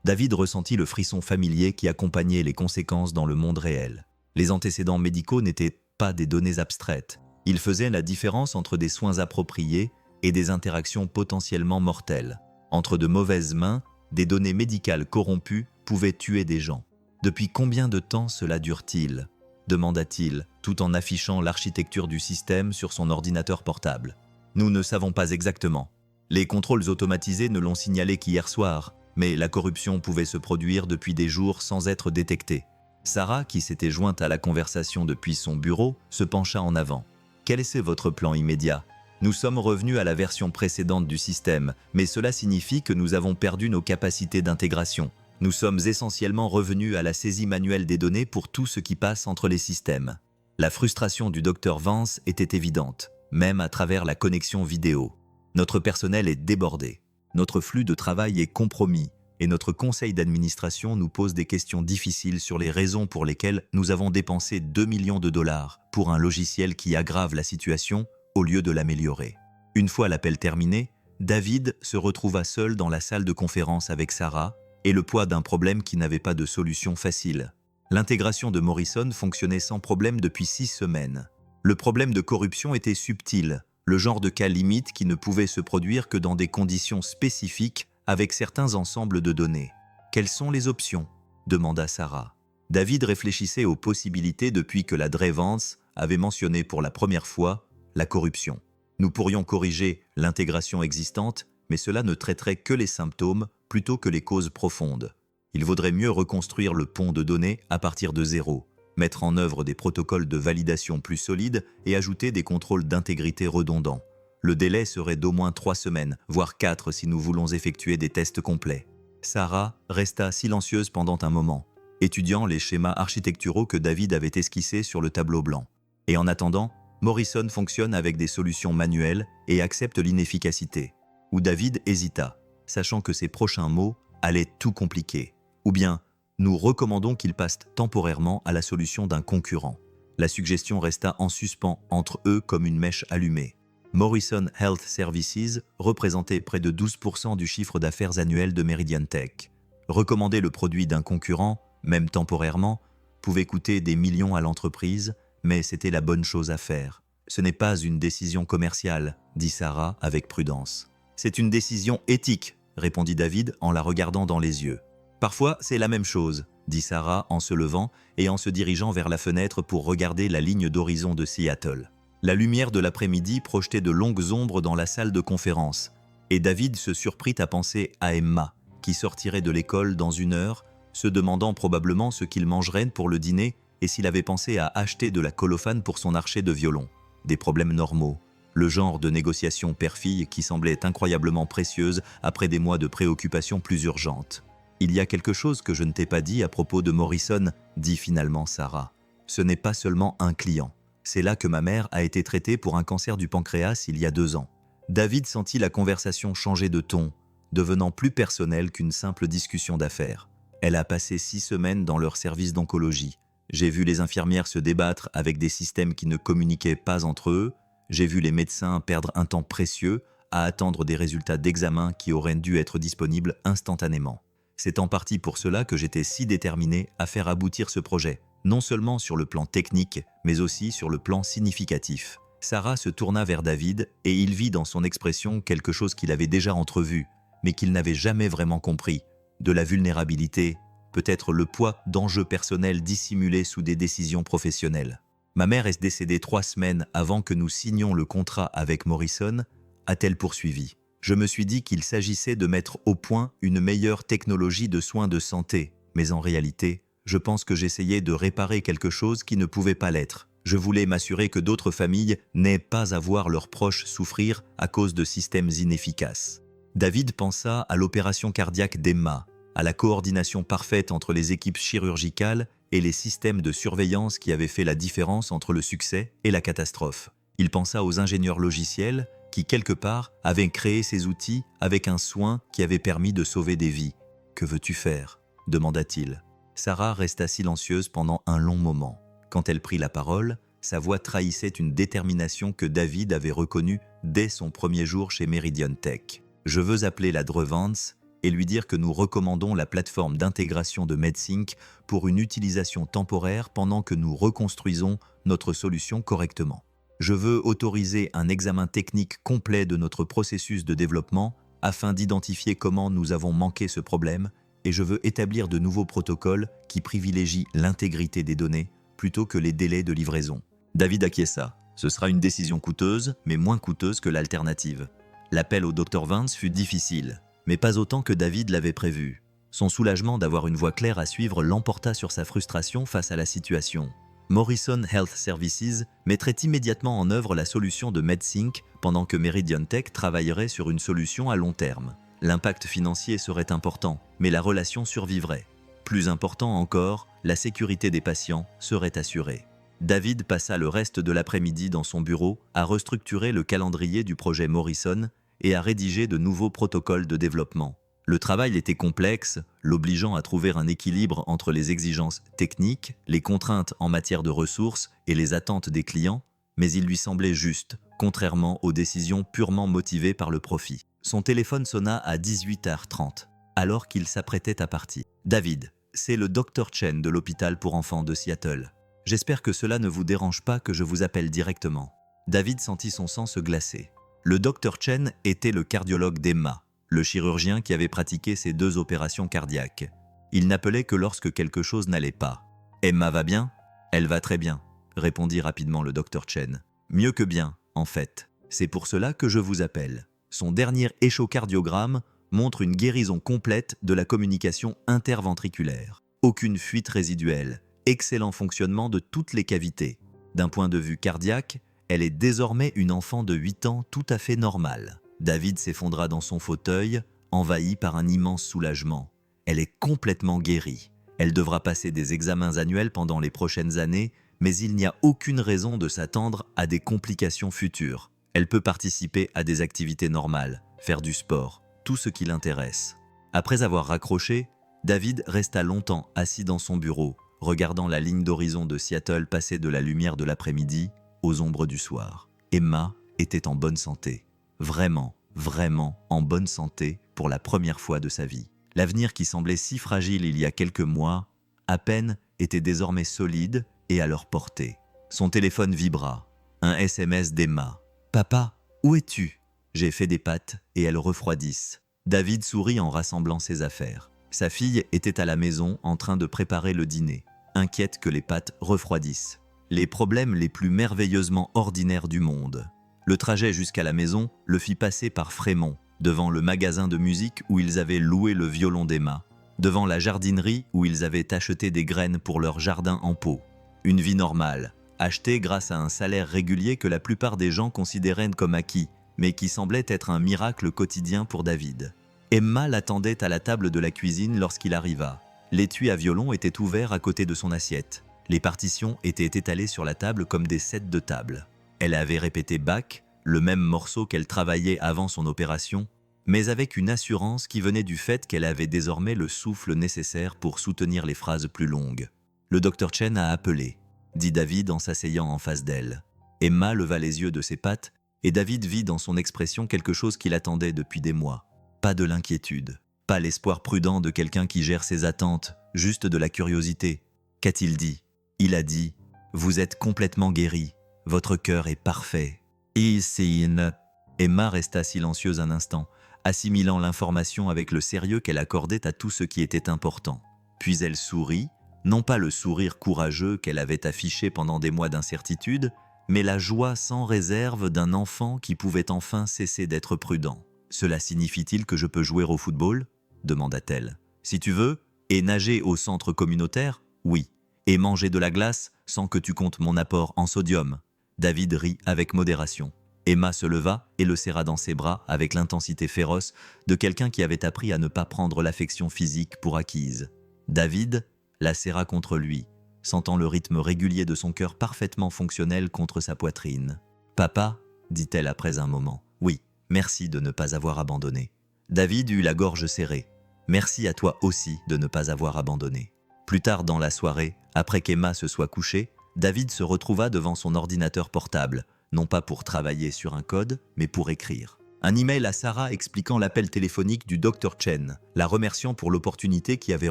David ressentit le frisson familier qui accompagnait les conséquences dans le monde réel. Les antécédents médicaux n'étaient pas des données abstraites. Il faisait la différence entre des soins appropriés et des interactions potentiellement mortelles. Entre de mauvaises mains, des données médicales corrompues pouvaient tuer des gens. Depuis combien de temps cela dure-t-il ? Demanda-t-il, tout en affichant l'architecture du système sur son ordinateur portable. Nous ne savons pas exactement. Les contrôles automatisés ne l'ont signalé qu'hier soir, mais la corruption pouvait se produire depuis des jours sans être détectée. Sarah, qui s'était jointe à la conversation depuis son bureau, se pencha en avant. Quel est votre plan immédiat ? Nous sommes revenus à la version précédente du système, mais cela signifie que nous avons perdu nos capacités d'intégration. Nous sommes essentiellement revenus à la saisie manuelle des données pour tout ce qui passe entre les systèmes. La frustration du Dr Vance était évidente, même à travers la connexion vidéo. Notre personnel est débordé, notre flux de travail est compromis et notre conseil d'administration nous pose des questions difficiles sur les raisons pour lesquelles nous avons dépensé 2 millions de dollars pour un logiciel qui aggrave la situation au lieu de l'améliorer. Une fois l'appel terminé, David se retrouva seul dans la salle de conférence avec Sarah et le poids d'un problème qui n'avait pas de solution facile. L'intégration de Morrison fonctionnait sans problème depuis 6 semaines. Le problème de corruption était subtil, le genre de cas limite qui ne pouvait se produire que dans des conditions spécifiques avec certains ensembles de données. « Quelles sont les options ?» demanda Sarah. David réfléchissait aux possibilités depuis que la Dre Vance avait mentionné pour la première fois la corruption. Nous pourrions corriger l'intégration existante, mais cela ne traiterait que les symptômes plutôt que les causes profondes. Il vaudrait mieux reconstruire le pont de données à partir de zéro, mettre en œuvre des protocoles de validation plus solides et ajouter des contrôles d'intégrité redondants. Le délai serait d'au moins 3 semaines, voire 4 si nous voulons effectuer des tests complets. Sarah resta silencieuse pendant un moment, étudiant les schémas architecturaux que David avait esquissés sur le tableau blanc. Et en attendant, Morrison fonctionne avec des solutions manuelles et accepte l'inefficacité. Ou David hésita, sachant que ses prochains mots allaient tout compliquer. Ou bien, nous recommandons qu'il passe temporairement à la solution d'un concurrent. La suggestion resta en suspens entre eux comme une mèche allumée. Morrison Health Services représentait près de 12% du chiffre d'affaires annuel de Meridian Tech. Recommander le produit d'un concurrent, même temporairement, pouvait coûter des millions à l'entreprise, mais c'était la bonne chose à faire. Ce n'est pas une décision commerciale, dit Sarah avec prudence. C'est une décision éthique, répondit David en la regardant dans les yeux. Parfois, c'est la même chose, dit Sarah en se levant et en se dirigeant vers la fenêtre pour regarder la ligne d'horizon de Seattle. La lumière de l'après-midi projetait de longues ombres dans la salle de conférence, et David se surprit à penser à Emma, qui sortirait de l'école dans 1 heure, se demandant probablement ce qu'il mangerait pour le dîner et s'il avait pensé à acheter de la colophane pour son archet de violon. Des problèmes normaux, le genre de négociation père-fille qui semblait incroyablement précieuse après des mois de préoccupations plus urgentes. « Il y a quelque chose que je ne t'ai pas dit à propos de Morrison, dit finalement Sarah. Ce n'est pas seulement un client. C'est là que ma mère a été traitée pour un cancer du pancréas il y a 2 ans. » David sentit la conversation changer de ton, devenant plus personnelle qu'une simple discussion d'affaires. Elle a passé 6 semaines dans leur service d'oncologie. J'ai vu les infirmières se débattre avec des systèmes qui ne communiquaient pas entre eux. J'ai vu les médecins perdre un temps précieux à attendre des résultats d'examen qui auraient dû être disponibles instantanément. C'est en partie pour cela que j'étais si déterminé à faire aboutir ce projet, non seulement sur le plan technique, mais aussi sur le plan significatif. Sarah se tourna vers David et il vit dans son expression quelque chose qu'il avait déjà entrevu, mais qu'il n'avait jamais vraiment compris. De la vulnérabilité, peut-être le poids d'enjeux personnels dissimulés sous des décisions professionnelles. Ma mère est décédée 3 semaines avant que nous signions le contrat avec Morrison, a-t-elle poursuivi. Je me suis dit qu'il s'agissait de mettre au point une meilleure technologie de soins de santé, mais en réalité, je pense que j'essayais de réparer quelque chose qui ne pouvait pas l'être. Je voulais m'assurer que d'autres familles n'aient pas à voir leurs proches souffrir à cause de systèmes inefficaces. David pensa à l'opération cardiaque d'Emma, à la coordination parfaite entre les équipes chirurgicales et les systèmes de surveillance qui avaient fait la différence entre le succès et la catastrophe. Il pensa aux ingénieurs logiciels qui, quelque part, avaient créé ces outils avec un soin qui avait permis de sauver des vies. « Que veux-tu faire ?» demanda-t-il. Sarah resta silencieuse pendant un long moment. Quand elle prit la parole, sa voix trahissait une détermination que David avait reconnue dès son premier jour chez Meridian Tech. « Je veux appeler la Dre Vance et lui dire que nous recommandons la plateforme d'intégration de MedSync pour une utilisation temporaire pendant que nous reconstruisons notre solution correctement. Je veux autoriser un examen technique complet de notre processus de développement afin d'identifier comment nous avons manqué ce problème et je veux établir de nouveaux protocoles qui privilégient l'intégrité des données plutôt que les délais de livraison. » David acquiesça. Ce sera une décision coûteuse, mais moins coûteuse que l'alternative. L'appel au Dr Vance fut difficile, mais pas autant que David l'avait prévu. Son soulagement d'avoir une voie claire à suivre l'emporta sur sa frustration face à la situation. Morrison Health Services mettrait immédiatement en œuvre la solution de MedSync pendant que Meridian Tech travaillerait sur une solution à long terme. L'impact financier serait important, mais la relation survivrait. Plus important encore, la sécurité des patients serait assurée. David passa le reste de l'après-midi dans son bureau à restructurer le calendrier du projet Morrison et à rédiger de nouveaux protocoles de développement. Le travail était complexe, l'obligeant à trouver un équilibre entre les exigences techniques, les contraintes en matière de ressources et les attentes des clients, mais il lui semblait juste, contrairement aux décisions purement motivées par le profit. Son téléphone sonna à 18h30, alors qu'il s'apprêtait à partir. « David, c'est le Dr Chen de l'hôpital pour enfants de Seattle. J'espère que cela ne vous dérange pas que je vous appelle directement. » David sentit son sang se glacer. Le Dr Chen était le cardiologue d'Emma, le chirurgien qui avait pratiqué ses 2 opérations cardiaques. Il n'appelait que lorsque quelque chose n'allait pas. « Emma va bien ? » ?»« Elle va très bien, » répondit rapidement le Dr Chen. « Mieux que bien, en fait. C'est pour cela que je vous appelle. Son dernier échocardiogramme montre une guérison complète de la communication interventriculaire. Aucune fuite résiduelle. Excellent fonctionnement de toutes les cavités. D'un point de vue cardiaque, elle est désormais une enfant de 8 ans tout à fait normale. » David s'effondra dans son fauteuil, envahi par un immense soulagement. Elle est complètement guérie. Elle devra passer des examens annuels pendant les prochaines années, mais il n'y a aucune raison de s'attendre à des complications futures. Elle peut participer à des activités normales, faire du sport, tout ce qui l'intéresse. Après avoir raccroché, David resta longtemps assis dans son bureau, regardant la ligne d'horizon de Seattle passer de la lumière de l'après-midi aux ombres du soir. Emma était en bonne santé. Vraiment, vraiment en bonne santé pour la première fois de sa vie. L'avenir qui semblait si fragile il y a quelques mois, à peine, était désormais solide et à leur portée. Son téléphone vibra. Un SMS d'Emma. « Papa, où es-tu » J'ai fait des pâtes et elles refroidissent. David sourit en rassemblant ses affaires. Sa fille était à la maison en train de préparer le dîner, inquiète que les pâtes refroidissent. Les problèmes les plus merveilleusement ordinaires du monde. Le trajet jusqu'à la maison le fit passer par Frémont, devant le magasin de musique où ils avaient loué le violon d'Emma, devant la jardinerie où ils avaient acheté des graines pour leur jardin en pot. Une vie normale, achetée grâce à un salaire régulier que la plupart des gens considéraient comme acquis, mais qui semblait être un miracle quotidien pour David. Emma l'attendait à la table de la cuisine lorsqu'il arriva. L'étui à violon était ouvert à côté de son assiette. Les partitions étaient étalées sur la table comme des sets de table. Elle avait répété Bach, le même morceau qu'elle travaillait avant son opération, mais avec une assurance qui venait du fait qu'elle avait désormais le souffle nécessaire pour soutenir les phrases plus longues. « Le Dr Chen a appelé », dit David en s'asseyant en face d'elle. Emma leva les yeux de ses pattes et David vit dans son expression quelque chose qu'il attendait depuis des mois. Pas de l'inquiétude, pas l'espoir prudent de quelqu'un qui gère ses attentes, juste de la curiosité. Qu'a-t-il dit ? Il a dit « Vous êtes complètement guéri, votre cœur est parfait. » Emma resta silencieuse un instant, assimilant l'information avec le sérieux qu'elle accordait à tout ce qui était important. Puis elle sourit, non pas le sourire courageux qu'elle avait affiché pendant des mois d'incertitude, mais la joie sans réserve d'un enfant qui pouvait enfin cesser d'être prudent. « Cela signifie-t-il que je peux jouer au football ?» demanda-t-elle. « Si tu veux, et nager au centre communautaire, oui. Et manger de la glace sans que tu comptes mon apport en sodium. » David rit avec modération. Emma se leva et le serra dans ses bras avec l'intensité féroce de quelqu'un qui avait appris à ne pas prendre l'affection physique pour acquise. David la serra contre lui, sentant le rythme régulier de son cœur parfaitement fonctionnel contre sa poitrine. « Papa » dit-elle après un moment. « Oui, merci de ne pas avoir abandonné. » David eut la gorge serrée. « Merci à toi aussi de ne pas avoir abandonné. » Plus tard dans la soirée, après qu'Emma se soit couchée, David se retrouva devant son ordinateur portable, non pas pour travailler sur un code, mais pour écrire. Un email à Sarah expliquant l'appel téléphonique du Dr Chen, la remerciant pour l'opportunité qui avait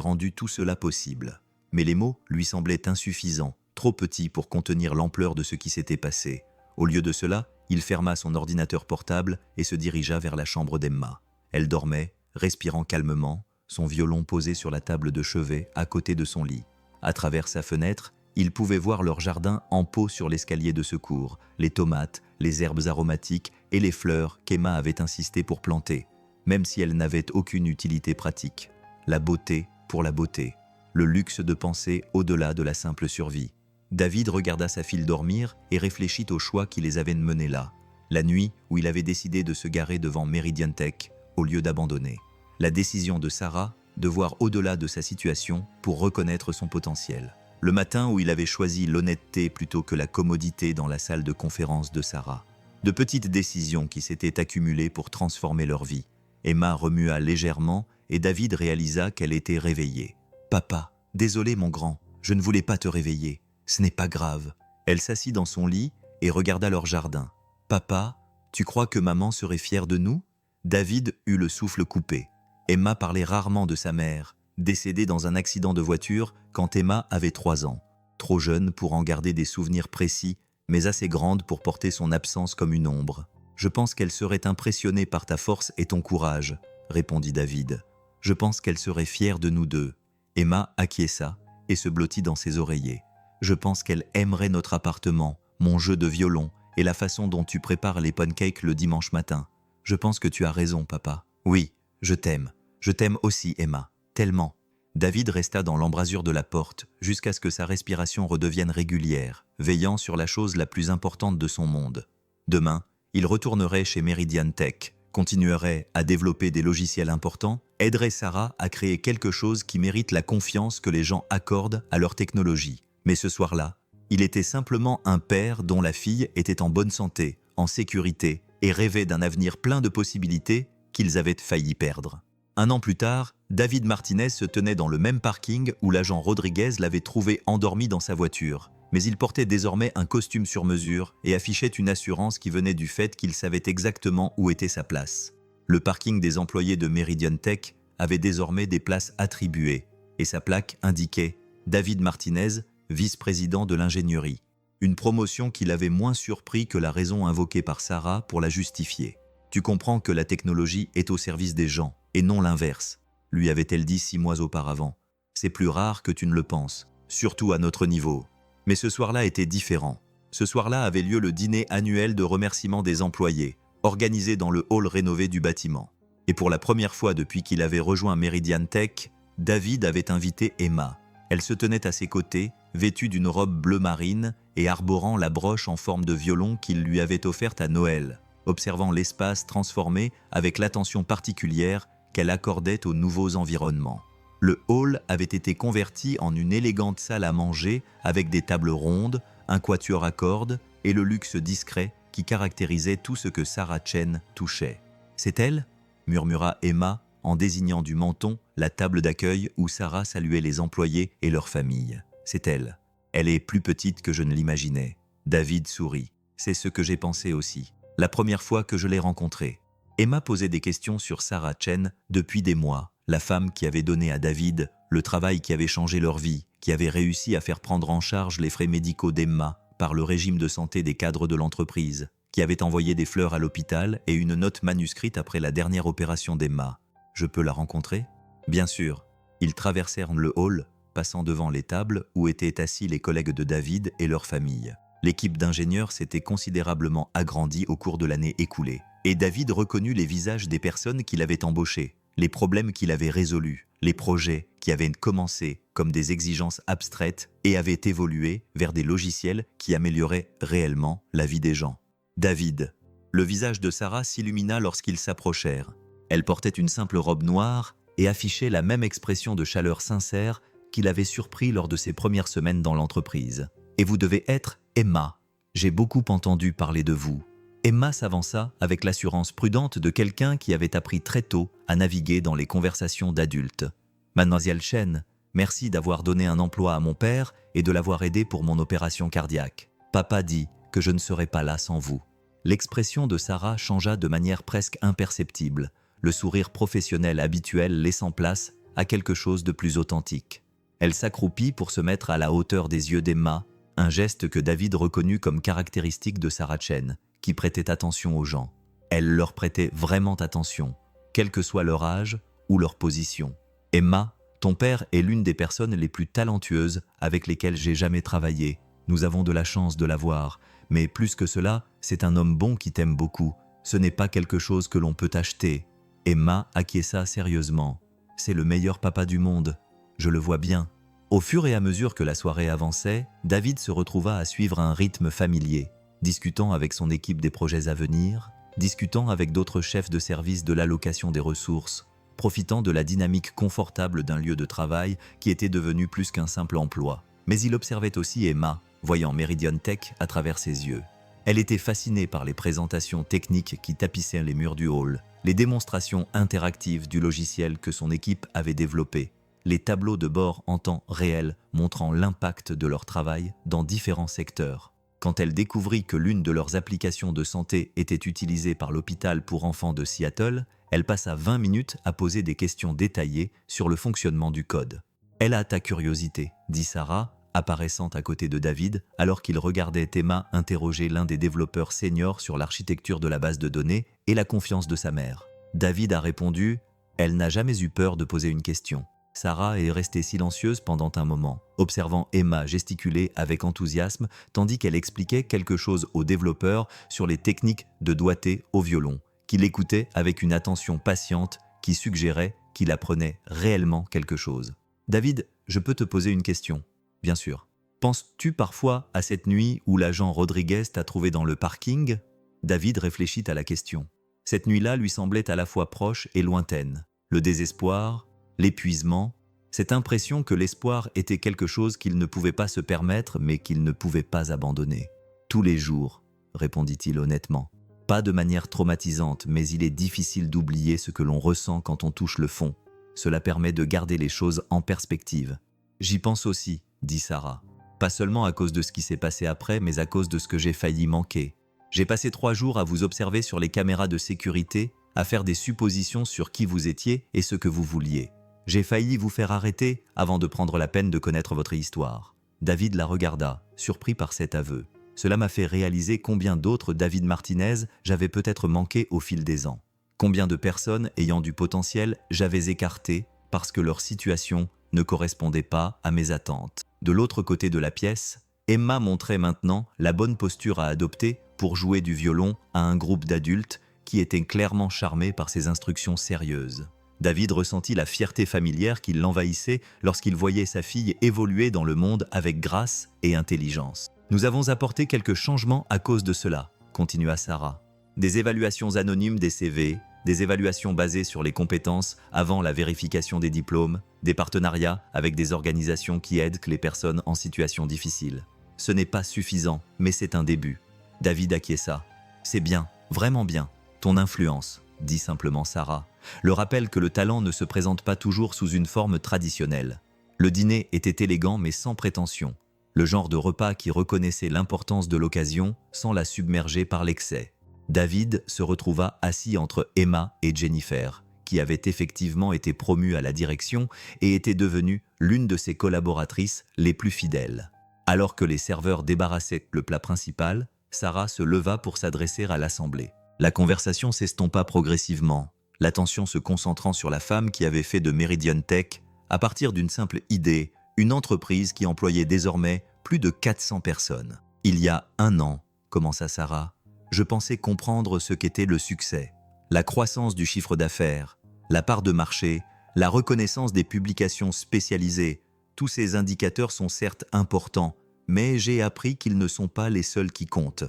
rendu tout cela possible. Mais les mots lui semblaient insuffisants, trop petits pour contenir l'ampleur de ce qui s'était passé. Au lieu de cela, il ferma son ordinateur portable et se dirigea vers la chambre d'Emma. Elle dormait, respirant calmement, son violon posé sur la table de chevet à côté de son lit. À travers sa fenêtre, il pouvait voir leur jardin en pot sur l'escalier de secours, les tomates, les herbes aromatiques et les fleurs qu'Emma avait insisté pour planter, même si elles n'avaient aucune utilité pratique. La beauté pour la beauté, le luxe de penser au-delà de la simple survie. David regarda sa fille dormir et réfléchit au choix qui les avait menés là, la nuit où il avait décidé de se garer devant Meridian Tech au lieu d'abandonner. La décision de Sarah de voir au-delà de sa situation pour reconnaître son potentiel. Le matin où il avait choisi l'honnêteté plutôt que la commodité dans la salle de conférence de Sarah. De petites décisions qui s'étaient accumulées pour transformer leur vie. Emma remua légèrement et David réalisa qu'elle était réveillée. « Papa, désolé mon grand, je ne voulais pas te réveiller. Ce n'est pas grave. » Elle s'assit dans son lit et regarda leur jardin. « Papa, tu crois que maman serait fière de nous ?» David eut le souffle coupé. Emma parlait rarement de sa mère, décédée dans un accident de voiture quand Emma avait 3 ans. Trop jeune pour en garder des souvenirs précis, mais assez grande pour porter son absence comme une ombre. « Je pense qu'elle serait impressionnée par ta force et ton courage, » répondit David. « Je pense qu'elle serait fière de nous deux. » Emma acquiesça et se blottit dans ses oreillers. « Je pense qu'elle aimerait notre appartement, mon jeu de violon et la façon dont tu prépares les pancakes le dimanche matin. Je pense que tu as raison, papa. Oui, je t'aime. Je t'aime aussi, Emma. Tellement. » David resta dans l'embrasure de la porte jusqu'à ce que sa respiration redevienne régulière, veillant sur la chose la plus importante de son monde. Demain, il retournerait chez Meridian Tech, continuerait à développer des logiciels importants, aiderait Sarah à créer quelque chose qui mérite la confiance que les gens accordent à leur technologie. Mais ce soir-là, il était simplement un père dont la fille était en bonne santé, en sécurité, et rêvait d'un avenir plein de possibilités qu'ils avaient failli perdre. 1 an plus tard, David Martinez se tenait dans le même parking où l'agent Rodriguez l'avait trouvé endormi dans sa voiture. Mais il portait désormais un costume sur mesure et affichait une assurance qui venait du fait qu'il savait exactement où était sa place. Le parking des employés de Meridian Tech avait désormais des places attribuées et sa plaque indiquait « David Martinez, vice-président de l'ingénierie ». Une promotion qui l'avait moins surpris que la raison invoquée par Sarah pour la justifier. « Tu comprends que la technologie est au service des gens et non l'inverse », lui avait-elle dit 6 mois auparavant. « C'est plus rare que tu ne le penses, surtout à notre niveau. » Mais ce soir-là était différent. Ce soir-là avait lieu le dîner annuel de remerciement des employés, organisé dans le hall rénové du bâtiment. Et pour la première fois depuis qu'il avait rejoint Meridian Tech, David avait invité Emma. Elle se tenait à ses côtés, vêtue d'une robe bleu marine et arborant la broche en forme de violon qu'il lui avait offerte à Noël, observant l'espace transformé avec l'attention particulière qu'elle accordait aux nouveaux environnements. Le hall avait été converti en une élégante salle à manger avec des tables rondes, un quatuor à cordes et le luxe discret qui caractérisait tout ce que Sarah Chen touchait. « C'est elle ?» murmura Emma en désignant du menton la table d'accueil où Sarah saluait les employés et leurs familles. « C'est elle. Elle est plus petite que je ne l'imaginais. » David sourit. « C'est ce que j'ai pensé aussi. La première fois que je l'ai rencontrée. » Emma posait des questions sur Sarah Chen depuis des mois. La femme qui avait donné à David le travail qui avait changé leur vie, qui avait réussi à faire prendre en charge les frais médicaux d'Emma par le régime de santé des cadres de l'entreprise, qui avait envoyé des fleurs à l'hôpital et une note manuscrite après la dernière opération d'Emma. « Je peux la rencontrer ?» Bien sûr. Ils traversèrent le hall, passant devant les tables où étaient assis les collègues de David et leurs familles. L'équipe d'ingénieurs s'était considérablement agrandie au cours de l'année écoulée, et David reconnut les visages des personnes qu'il avait embauchées. Les problèmes qu'il avait résolus, les projets qui avaient commencé comme des exigences abstraites et avaient évolué vers des logiciels qui amélioraient réellement la vie des gens. David. Le visage de Sarah s'illumina lorsqu'ils s'approchèrent. Elle portait une simple robe noire et affichait la même expression de chaleur sincère qu'il avait surpris lors de ses premières semaines dans l'entreprise. « Et vous devez être Emma. J'ai beaucoup entendu parler de vous. » Emma s'avança avec l'assurance prudente de quelqu'un qui avait appris très tôt à naviguer dans les conversations d'adultes. « Mademoiselle Chen, merci d'avoir donné un emploi à mon père et de l'avoir aidé pour mon opération cardiaque. Papa dit que je ne serais pas là sans vous. » L'expression de Sarah changea de manière presque imperceptible, le sourire professionnel habituel laissant place à quelque chose de plus authentique. Elle s'accroupit pour se mettre à la hauteur des yeux d'Emma Un geste que David reconnut comme caractéristique de Sarah Chen, qui prêtait attention aux gens. Elle leur prêtait vraiment attention, quel que soit leur âge ou leur position. Emma, ton père est l'une des personnes les plus talentueuses avec lesquelles j'ai jamais travaillé. Nous avons de la chance de l'avoir, mais plus que cela, c'est un homme bon qui t'aime beaucoup. Ce n'est pas quelque chose que l'on peut acheter. Emma acquiesça sérieusement. C'est le meilleur papa du monde. Je le vois bien. Au fur et à mesure que la soirée avançait, David se retrouva à suivre un rythme familier, discutant avec son équipe des projets à venir, discutant avec d'autres chefs de service de l'allocation des ressources, profitant de la dynamique confortable d'un lieu de travail qui était devenu plus qu'un simple emploi. Mais il observait aussi Emma, voyant Meridian Tech à travers ses yeux. Elle était fascinée par les présentations techniques qui tapissaient les murs du hall, les démonstrations interactives du logiciel que son équipe avait développé, les tableaux de bord en temps réel montrant l'impact de leur travail dans différents secteurs. Quand elle découvrit que l'une de leurs applications de santé était utilisée par l'hôpital pour enfants de Seattle, elle passa 20 minutes à poser des questions détaillées sur le fonctionnement du code. « Elle a ta curiosité », dit Sarah, apparaissant à côté de David alors qu'il regardait Emma interroger l'un des développeurs seniors sur l'architecture de la base de données et la confiance de sa mère. David a répondu « Elle n'a jamais eu peur de poser une question ». Sarah est restée silencieuse pendant un moment, observant Emma gesticuler avec enthousiasme tandis qu'elle expliquait quelque chose au développeur sur les techniques de doigté au violon, qu'il écoutait avec une attention patiente qui suggérait qu'il apprenait réellement quelque chose. « David, je peux te poser une question ?» « Bien sûr. Penses-tu parfois à cette nuit où l'agent Rodriguez t'a trouvé dans le parking ?» David réfléchit à la question. Cette nuit-là lui semblait à la fois proche et lointaine. Le désespoir, l'épuisement, cette impression que l'espoir était quelque chose qu'il ne pouvait pas se permettre mais qu'il ne pouvait pas abandonner. « Tous les jours, » répondit-il honnêtement. « Pas de manière traumatisante, mais il est difficile d'oublier ce que l'on ressent quand on touche le fond. Cela permet de garder les choses en perspective. »« J'y pense aussi, » dit Sarah. « Pas seulement à cause de ce qui s'est passé après, mais à cause de ce que j'ai failli manquer. J'ai passé 3 jours à vous observer sur les caméras de sécurité, à faire des suppositions sur qui vous étiez et ce que vous vouliez. J'ai failli vous faire arrêter avant de prendre la peine de connaître votre histoire. » David la regarda, surpris par cet aveu. Cela m'a fait réaliser combien d'autres David Martinez j'avais peut-être manqué au fil des ans. Combien de personnes ayant du potentiel j'avais écarté parce que leur situation ne correspondait pas à mes attentes. De l'autre côté de la pièce, Emma montrait maintenant la bonne posture à adopter pour jouer du violon à un groupe d'adultes qui étaient clairement charmés par ses instructions sérieuses. David ressentit la fierté familière qui l'envahissait lorsqu'il voyait sa fille évoluer dans le monde avec grâce et intelligence. « Nous avons apporté quelques changements à cause de cela, » continua Sarah. « Des évaluations anonymes des CV, des évaluations basées sur les compétences avant la vérification des diplômes, des partenariats avec des organisations qui aident les personnes en situation difficile. Ce n'est pas suffisant, mais c'est un début. » David acquiesça. « C'est bien, vraiment bien, ton influence, » dit simplement Sarah. Le rappel que le talent ne se présente pas toujours sous une forme traditionnelle. Le dîner était élégant mais sans prétention. Le genre de repas qui reconnaissait l'importance de l'occasion sans la submerger par l'excès. David se retrouva assis entre Emma et Jennifer, qui avait effectivement été promue à la direction et était devenue l'une de ses collaboratrices les plus fidèles. Alors que les serveurs débarrassaient le plat principal, Sarah se leva pour s'adresser à l'assemblée. La conversation s'estompa progressivement, l'attention se concentrant sur la femme qui avait fait de Meridian Tech, à partir d'une simple idée, une entreprise qui employait désormais plus de 400 personnes. « Il y a 1 an, » commença Sarah, « je pensais comprendre ce qu'était le succès, la croissance du chiffre d'affaires, la part de marché, la reconnaissance des publications spécialisées. Tous ces indicateurs sont certes importants, mais j'ai appris qu'ils ne sont pas les seuls qui comptent. »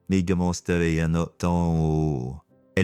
Elle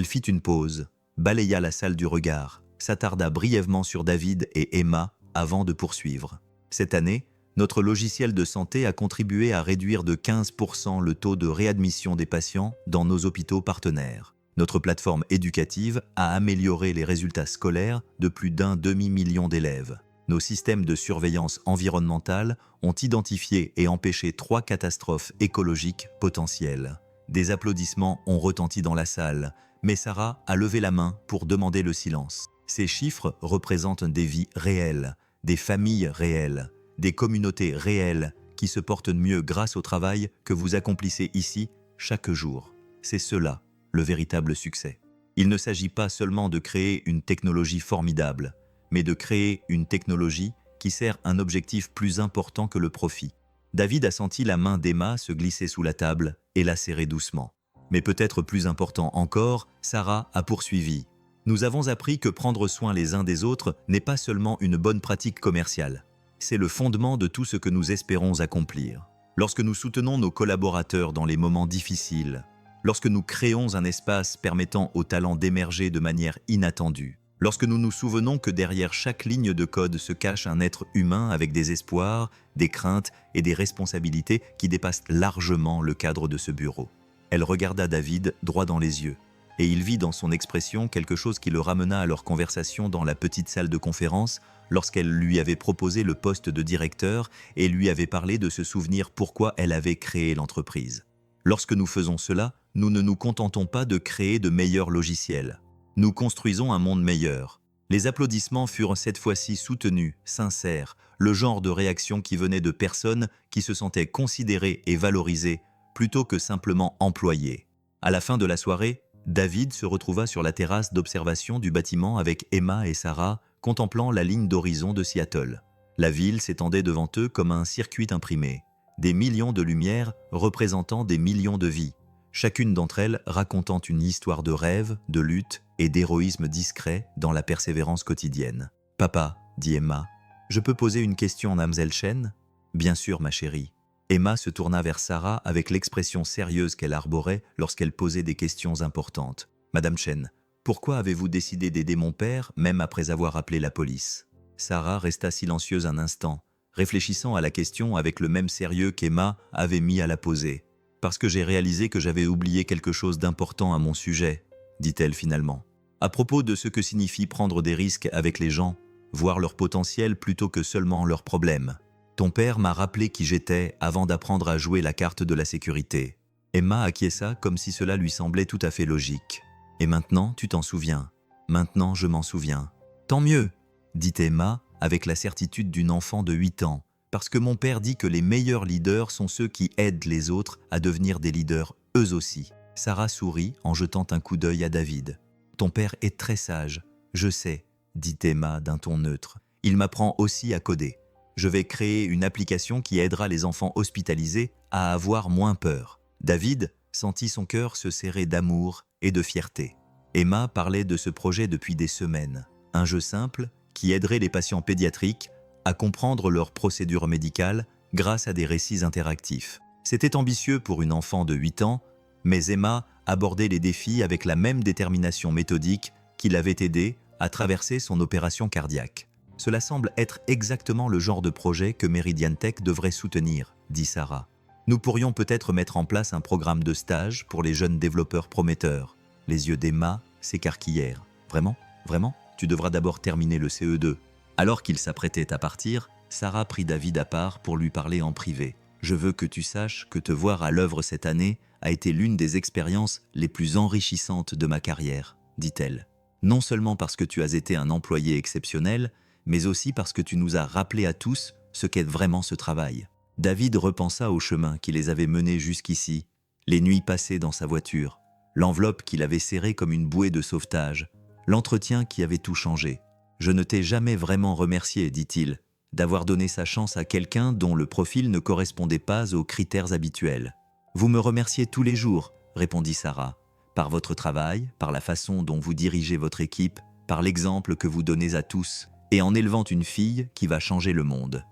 fit une pause, balaya la salle du regard, s'attarda brièvement sur David et Emma avant de poursuivre. « Cette année, notre logiciel de santé a contribué à réduire de 15% le taux de réadmission des patients dans nos hôpitaux partenaires. Notre plateforme éducative a amélioré les résultats scolaires de plus d'1 demi-million d'élèves. Nos systèmes de surveillance environnementale ont identifié et empêché 3 catastrophes écologiques potentielles. » Des applaudissements ont retenti dans la salle, mais Sarah a levé la main pour demander le silence. Ces chiffres représentent des vies réelles, des familles réelles, des communautés réelles qui se portent mieux grâce au travail que vous accomplissez ici chaque jour. C'est cela, le véritable succès. Il ne s'agit pas seulement de créer une technologie formidable, mais de créer une technologie qui sert un objectif plus important que le profit. David a senti la main d'Emma se glisser sous la table et la serrer doucement. Mais peut-être plus important encore, Sarah a poursuivi. Nous avons appris que prendre soin les uns des autres n'est pas seulement une bonne pratique commerciale. C'est le fondement de tout ce que nous espérons accomplir. Lorsque nous soutenons nos collaborateurs dans les moments difficiles, lorsque nous créons un espace permettant aux talents d'émerger de manière inattendue, lorsque nous nous souvenons que derrière chaque ligne de code se cache un être humain avec des espoirs, des craintes et des responsabilités qui dépassent largement le cadre de ce bureau. Elle regarda David droit dans les yeux, et il vit dans son expression quelque chose qui le ramena à leur conversation dans la petite salle de conférence lorsqu'elle lui avait proposé le poste de directeur et lui avait parlé de se souvenir pourquoi elle avait créé l'entreprise. Lorsque nous faisons cela, nous ne nous contentons pas de créer de meilleurs logiciels. Nous construisons un monde meilleur. Les applaudissements furent cette fois-ci soutenus, sincères, le genre de réaction qui venait de personnes qui se sentaient considérées et valorisées plutôt que simplement employées. À la fin de la soirée, David se retrouva sur la terrasse d'observation du bâtiment avec Emma et Sarah, contemplant la ligne d'horizon de Seattle. La ville s'étendait devant eux comme un circuit imprimé. Des millions de lumières représentant des millions de vies, chacune d'entre elles racontant une histoire de rêve, de lutte et d'héroïsme discret dans la persévérance quotidienne. « Papa, dit Emma, je peux poser une question à Mademoiselle Chen ? » « Bien sûr, ma chérie. » Emma se tourna vers Sarah avec l'expression sérieuse qu'elle arborait lorsqu'elle posait des questions importantes. « Madame Chen, pourquoi avez-vous décidé d'aider mon père même après avoir appelé la police ?» Sarah resta silencieuse un instant, réfléchissant à la question avec le même sérieux qu'Emma avait mis à la poser. « Parce que j'ai réalisé que j'avais oublié quelque chose d'important à mon sujet, » dit-elle finalement. « À propos de ce que signifie prendre des risques avec les gens, voir leur potentiel plutôt que seulement leurs problèmes. Ton père m'a rappelé qui j'étais avant d'apprendre à jouer la carte de la sécurité. » Emma acquiesça comme si cela lui semblait tout à fait logique. « Et maintenant, tu t'en souviens. Maintenant, je m'en souviens. »« Tant mieux, » dit Emma avec la certitude d'une enfant de 8 ans, parce que mon père dit que les meilleurs leaders sont ceux qui aident les autres à devenir des leaders eux aussi. Sarah sourit en jetant un coup d'œil à David. « Ton père est très sage, je sais, » dit Emma d'un ton neutre. « Il m'apprend aussi à coder. Je vais créer une application qui aidera les enfants hospitalisés à avoir moins peur. » David sentit son cœur se serrer d'amour et de fierté. Emma parlait de ce projet depuis des semaines. Un jeu simple qui aiderait les patients pédiatriques à comprendre leurs procédures médicales grâce à des récits interactifs. C'était ambitieux pour une enfant de 8 ans, mais Emma abordait les défis avec la même détermination méthodique qui l'avait aidée à traverser son opération cardiaque. « Cela semble être exactement le genre de projet que Meridian Tech devrait soutenir, » dit Sarah. « Nous pourrions peut-être mettre en place un programme de stage pour les jeunes développeurs prometteurs. » Les yeux d'Emma s'écarquillèrent. « Vraiment ? Vraiment ? Tu devras d'abord terminer le CE2. » Alors qu'il s'apprêtait à partir, Sarah prit David à part pour lui parler en privé. « Je veux que tu saches que te voir à l'œuvre cette année a été l'une des expériences les plus enrichissantes de ma carrière, » dit-elle. « Non seulement parce que tu as été un employé exceptionnel, mais aussi parce que tu nous as rappelé à tous ce qu'est vraiment ce travail. » David repensa au chemin qui les avait menés jusqu'ici, les nuits passées dans sa voiture, l'enveloppe qu'il avait serrée comme une bouée de sauvetage, l'entretien qui avait tout changé. « Je ne t'ai jamais vraiment remercié, dit-il, d'avoir donné sa chance à quelqu'un dont le profil ne correspondait pas aux critères habituels. »« Vous me remerciez tous les jours, » répondit Sarah, « par votre travail, par la façon dont vous dirigez votre équipe, par l'exemple que vous donnez à tous, et en élevant une fille qui va changer le monde. »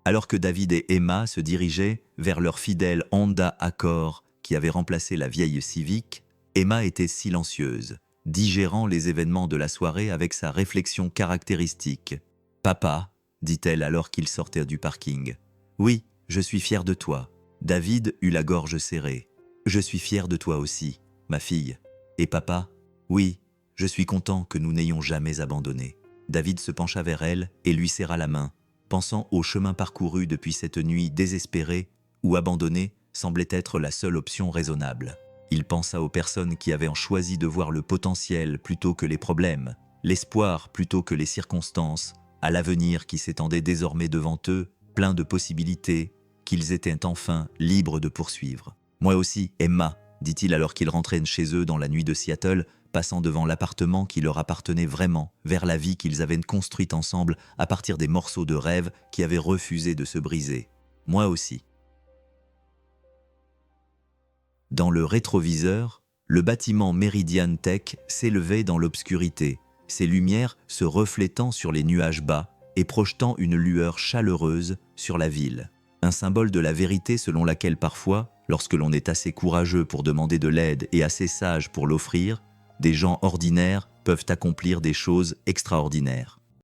Alors que David et Emma se dirigeaient vers leur fidèle Honda Accord qui avait remplacé la vieille Civic, Emma était silencieuse, digérant les événements de la soirée avec sa réflexion caractéristique. « Papa, » dit-elle alors qu'ils sortaient du parking. « Oui, je suis fière de toi. » David eut la gorge serrée. « Je suis fière de toi aussi, ma fille. Et papa, oui, je suis content que nous n'ayons jamais abandonné. » David se pencha vers elle et lui serra la main, pensant au chemin parcouru depuis cette nuit désespérée où abandonner semblait être la seule option raisonnable. Il pensa aux personnes qui avaient choisi de voir le potentiel plutôt que les problèmes, l'espoir plutôt que les circonstances, à l'avenir qui s'étendait désormais devant eux, plein de possibilités, qu'ils étaient enfin libres de poursuivre. « Moi aussi, Emma », dit-il alors qu'ils rentraient chez eux dans la nuit de Seattle, passant devant l'appartement qui leur appartenait vraiment, vers la vie qu'ils avaient construite ensemble à partir des morceaux de rêve qui avaient refusé de se briser. « Moi aussi. » Dans le rétroviseur, le bâtiment Meridian Tech s'élevait dans l'obscurité, ses lumières se reflétant sur les nuages bas et projetant une lueur chaleureuse sur la ville. Un symbole de la vérité selon laquelle parfois, lorsque l'on est assez courageux pour demander de l'aide et assez sage pour l'offrir, des gens ordinaires peuvent accomplir des choses extraordinaires.